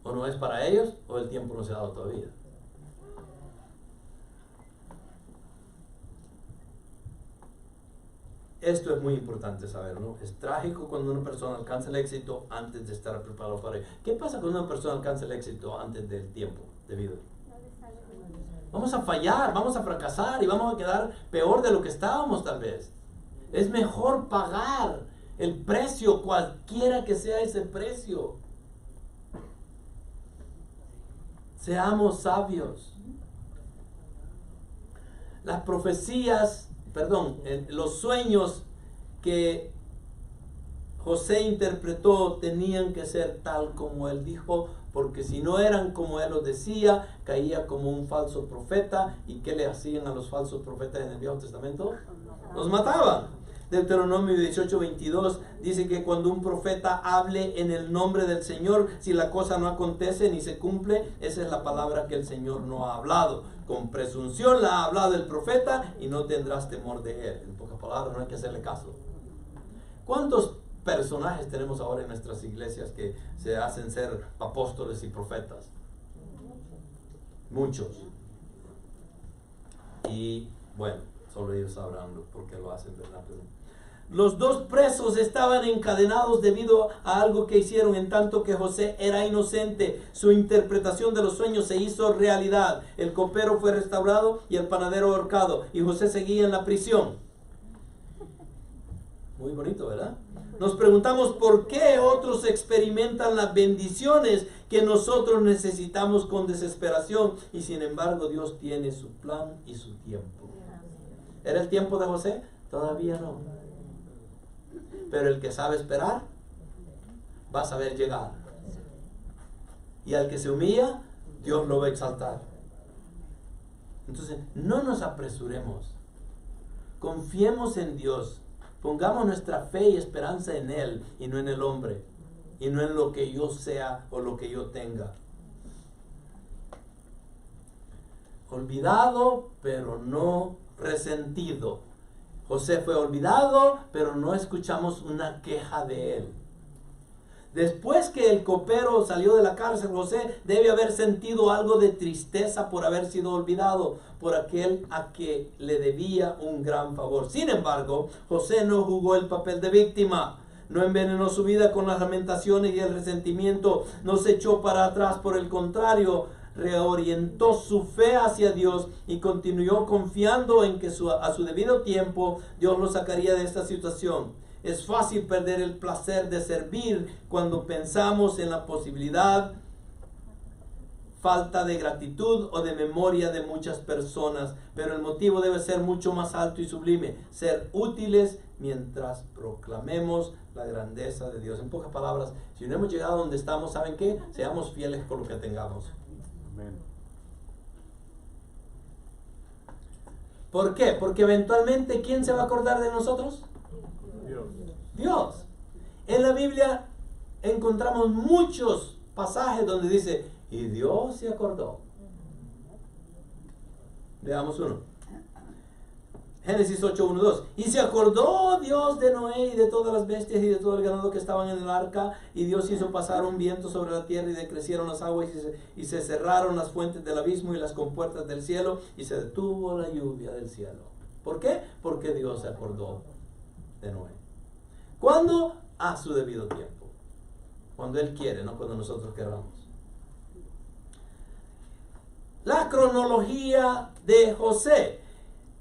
O no es para ellos, o el tiempo no se ha dado todavía. Esto es muy importante saberlo. Es trágico cuando una persona alcanza el éxito antes de estar preparado para ello. ¿Qué pasa cuando una persona alcanza el éxito antes del tiempo debido? Vamos a fallar, vamos a fracasar y vamos a quedar peor de lo que estábamos tal vez. Es mejor pagar el precio, cualquiera que sea ese precio. Seamos sabios. Las profecías, los sueños que José interpretó tenían que ser tal como él dijo, porque si no eran como él los decía, caía como un falso profeta. ¿Y qué le hacían a los falsos profetas en el Viejo Testamento? Los mataban. Deuteronomio 18:22 dice que cuando un profeta hable en el nombre del Señor, si la cosa no acontece ni se cumple, esa es la palabra que el Señor no ha hablado. Con presunción la ha hablado el profeta y no tendrás temor de él. En pocas palabras, no hay que hacerle caso. ¿Cuántos personajes tenemos ahora en nuestras iglesias que se hacen ser apóstoles y profetas? Muchos. Y bueno, solo ellos sabrán por qué lo hacen, ¿verdad? Los dos presos estaban encadenados debido a algo que hicieron, en tanto que José era inocente. Su interpretación de los sueños se hizo realidad. El copero fue restaurado y el panadero ahorcado, y José seguía en la prisión. Muy bonito, ¿verdad? Nos preguntamos por qué otros experimentan las bendiciones que nosotros necesitamos con desesperación, y sin embargo Dios tiene su plan y su tiempo. ¿Era el tiempo de José? Todavía no. Pero el que sabe esperar va a saber llegar. Y al que se humilla, Dios lo va a exaltar. Entonces, no nos apresuremos. Confiemos en Dios. Pongamos nuestra fe y esperanza en Él y no en el hombre. Y no en lo que yo sea o lo que yo tenga. Olvidado, pero no resentido. José fue olvidado, pero no escuchamos una queja de él. Después que el copero salió de la cárcel, José debe haber sentido algo de tristeza por haber sido olvidado por aquel a que le debía un gran favor. Sin embargo, José no jugó el papel de víctima. No envenenó su vida con las lamentaciones y el resentimiento. No se echó para atrás, por el contrario, reorientó su fe hacia Dios y continuó confiando en que a su debido tiempo Dios lo sacaría de esta situación. Es fácil perder el placer de servir cuando pensamos en la posibilidad, falta de gratitud o de memoria de muchas personas, pero el motivo debe ser mucho más alto y sublime: ser útiles mientras proclamemos la grandeza de Dios. En pocas palabras, si no hemos llegado a donde estamos, ¿saben qué? Seamos fieles con lo que tengamos. ¿Por qué? Porque eventualmente, ¿quién se va a acordar de nosotros? Dios. En la Biblia encontramos muchos pasajes donde dice, y Dios se acordó. Veamos uno. Génesis 8:1-2. Y se acordó Dios de Noé y de todas las bestias y de todo el ganado que estaban en el arca, y Dios hizo pasar un viento sobre la tierra, y decrecieron las aguas, y se cerraron las fuentes del abismo y las compuertas del cielo, y se detuvo la lluvia del cielo. ¿Por qué? Porque Dios se acordó de Noé. ¿Cuándo? A su debido tiempo. Cuando Él quiere, no cuando nosotros queramos. La cronología de José.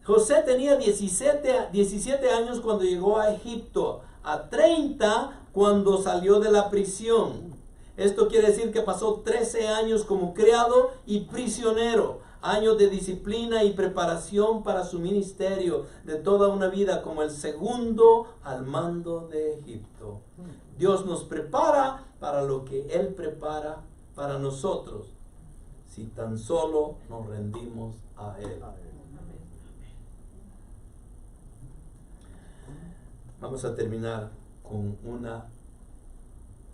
José tenía 17 años cuando llegó a Egipto, a 30 cuando salió de la prisión. Esto quiere decir que pasó 13 años como criado y prisionero, años de disciplina y preparación para su ministerio de toda una vida como el segundo al mando de Egipto. Dios nos prepara para lo que Él prepara para nosotros, si tan solo nos rendimos a Él. Vamos a terminar con una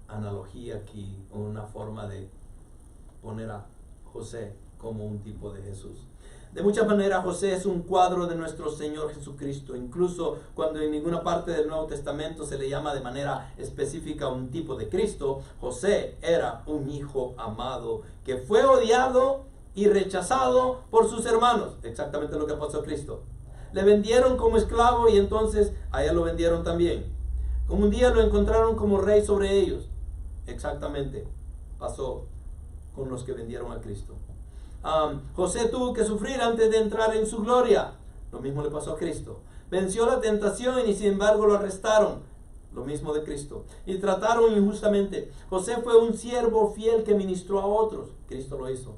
analogía aquí, una forma de poner a José como un tipo de Jesús. De muchas maneras, José es un cuadro de nuestro Señor Jesucristo. Incluso cuando en ninguna parte del Nuevo Testamento se le llama de manera específica un tipo de Cristo, José era un hijo amado que fue odiado y rechazado por sus hermanos. Exactamente lo que pasó a Cristo. Le vendieron como esclavo y entonces a él lo vendieron también. Como un día lo encontraron como rey sobre ellos. Exactamente pasó con los que vendieron a Cristo. José tuvo que sufrir antes de entrar en su gloria. Lo mismo le pasó a Cristo. Venció la tentación y sin embargo lo arrestaron. Lo mismo de Cristo. Y trataron injustamente. José fue un siervo fiel que ministró a otros. Cristo lo hizo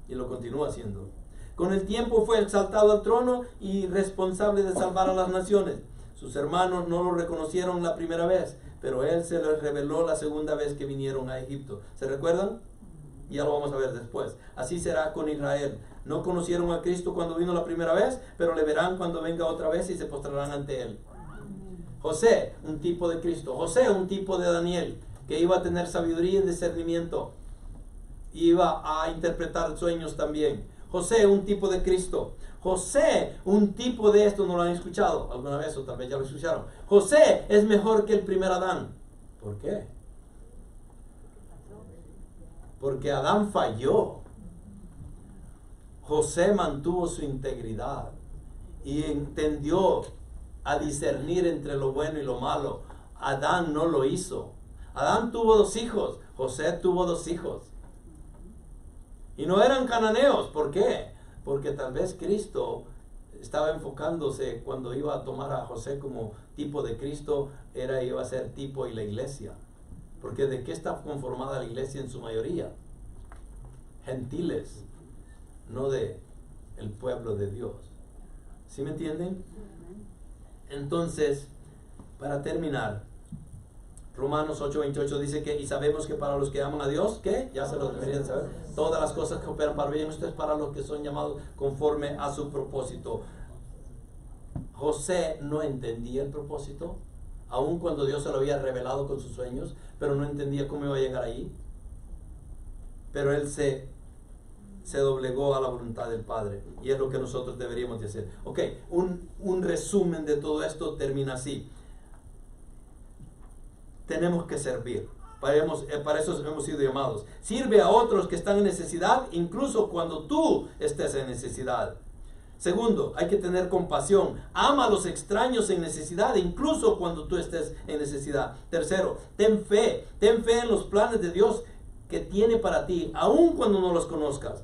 y lo continúa haciendo. Con el tiempo fue exaltado al trono y responsable de salvar a las naciones. Sus hermanos no lo reconocieron la primera vez, pero él se les reveló la segunda vez que vinieron a Egipto. ¿Se recuerdan? Ya lo vamos a ver después. Así será con Israel. No conocieron a Cristo cuando vino la primera vez, pero le verán cuando venga otra vez y se postrarán ante él. José, un tipo de Cristo. José, un tipo de Daniel, que iba a tener sabiduría y discernimiento. Iba a interpretar sueños también. José, un tipo de Cristo. José, un tipo de esto. ¿No lo han escuchado alguna vez o tal vez ya lo escucharon? José es mejor que el primer Adán. ¿Por qué? Porque Adán falló. José mantuvo su integridad y entendió a discernir entre lo bueno y lo malo. Adán no lo hizo. Adán tuvo 2 hijos. José tuvo 2 hijos. Y no eran cananeos. ¿Por qué? Porque tal vez Cristo estaba enfocándose cuando iba a tomar a José como tipo de Cristo, iba a ser tipo y la iglesia. Porque ¿de qué está conformada la iglesia en su mayoría? Gentiles, no de el pueblo de Dios. ¿Sí me entienden? Entonces, para terminar, Romanos 8:28 dice que, y sabemos que para los que aman a Dios, ¿qué? Ya se lo deberían saber. Todas las cosas que operan para bien, esto es para los que son llamados conforme a su propósito. José no entendía el propósito, aun cuando Dios se lo había revelado con sus sueños, pero no entendía cómo iba a llegar allí. Pero él se doblegó a la voluntad del Padre, y es lo que nosotros deberíamos de hacer. Ok, un resumen de todo esto termina así. Tenemos que servir. Para eso hemos sido llamados. Sirve a otros que están en necesidad, incluso cuando tú estés en necesidad. Segundo, hay que tener compasión. Ama a los extraños en necesidad, incluso cuando tú estés en necesidad. Tercero, ten fe. Ten fe en los planes de Dios que tiene para ti, aun cuando no los conozcas.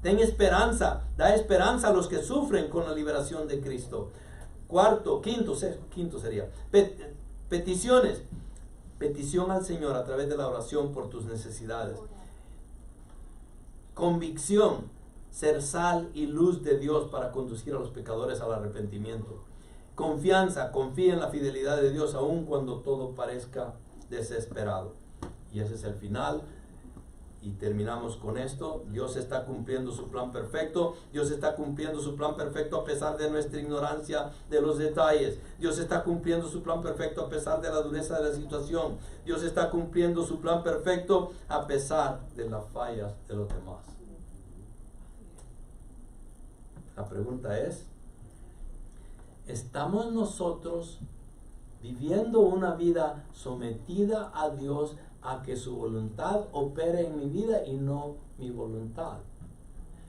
Ten esperanza. Da esperanza a los que sufren con la liberación de Cristo. Quinto sería peticiones. Petición al Señor a través de la oración por tus necesidades. Convicción, ser sal y luz de Dios para conducir a los pecadores al arrepentimiento. Confianza, confía en la fidelidad de Dios aun cuando todo parezca desesperado. Y ese es el final. Y terminamos con esto. Dios está cumpliendo su plan perfecto. Dios está cumpliendo su plan perfecto a pesar de nuestra ignorancia de los detalles. Dios está cumpliendo su plan perfecto a pesar de la dureza de la situación. Dios está cumpliendo su plan perfecto a pesar de las fallas de los demás. La pregunta es, ¿estamos nosotros viviendo una vida sometida a Dios, a que su voluntad opere en mi vida y no mi voluntad?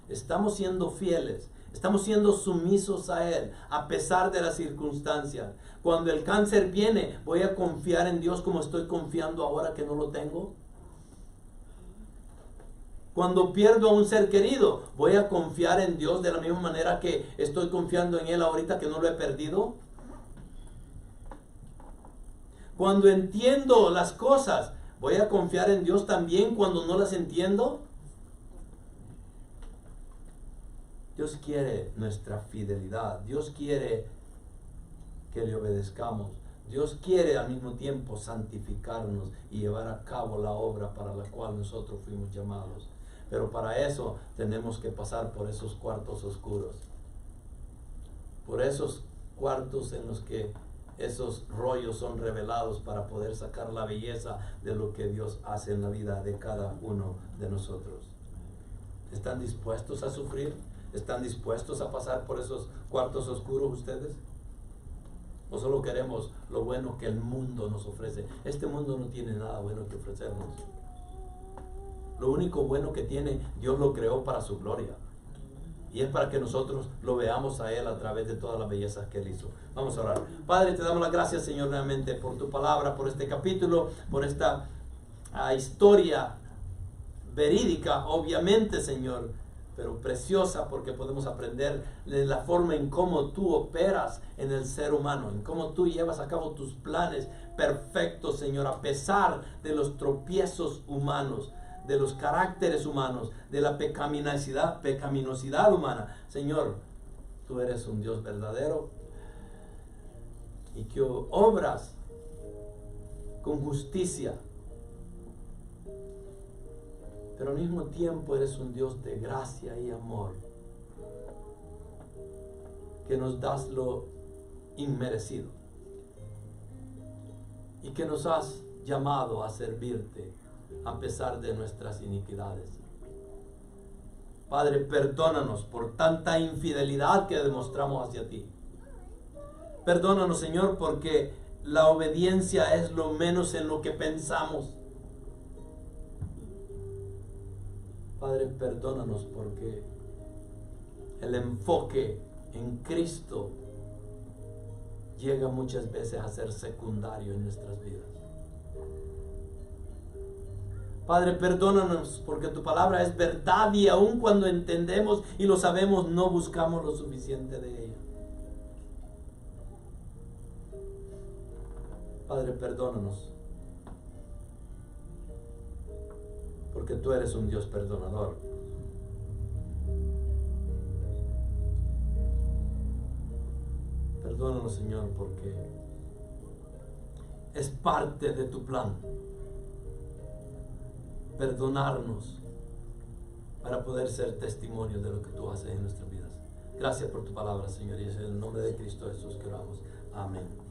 Estamos siendo fieles, estamos siendo sumisos a Él a pesar de las circunstancias. Cuando el cáncer viene, ¿voy a confiar en Dios como estoy confiando ahora que no lo tengo? Cuando pierdo a un ser querido, ¿voy a confiar en Dios de la misma manera que estoy confiando en Él ahorita que no lo he perdido? Cuando entiendo las cosas, ¿voy a confiar en Dios también cuando no las entiendo? Dios quiere nuestra fidelidad. Dios quiere que le obedezcamos. Dios quiere al mismo tiempo santificarnos y llevar a cabo la obra para la cual nosotros fuimos llamados. Pero para eso tenemos que pasar por esos cuartos oscuros. Por esos cuartos en los que esos rollos son revelados para poder sacar la belleza de lo que Dios hace en la vida de cada uno de nosotros. ¿Están dispuestos a sufrir? ¿Están dispuestos a pasar por esos cuartos oscuros ustedes? ¿O solo queremos lo bueno que el mundo nos ofrece? Este mundo no tiene nada bueno que ofrecernos. Lo único bueno que tiene, Dios lo creó para su gloria. Y es para que nosotros lo veamos a Él a través de todas las bellezas que Él hizo. Vamos a orar. Padre, te damos las gracias, Señor, nuevamente por tu palabra, por este capítulo, por esta historia verídica, obviamente, Señor, pero preciosa, porque podemos aprender de la forma en cómo tú operas en el ser humano, en cómo tú llevas a cabo tus planes perfectos, Señor, a pesar de los tropiezos humanos, de los caracteres humanos, de la pecaminosidad humana. Señor, tú eres un Dios verdadero y que obras con justicia, pero al mismo tiempo eres un Dios de gracia y amor, que nos das lo inmerecido y que nos has llamado a servirte a pesar de nuestras iniquidades. Padre, perdónanos por tanta infidelidad que demostramos hacia ti. Perdónanos, Señor, porque la obediencia es lo menos en lo que pensamos. Padre, perdónanos porque el enfoque en Cristo llega muchas veces a ser secundario en nuestras vidas. Padre, perdónanos porque tu palabra es verdad y aun cuando entendemos y lo sabemos, no buscamos lo suficiente de ella. Padre, perdónanos porque tú eres un Dios perdonador. Perdónanos, Señor, porque es parte de tu plan perdonarnos para poder ser testimonio de lo que tú haces en nuestras vidas. Gracias por tu palabra, Señor, y es en el nombre de Cristo Jesús que oramos. Amén.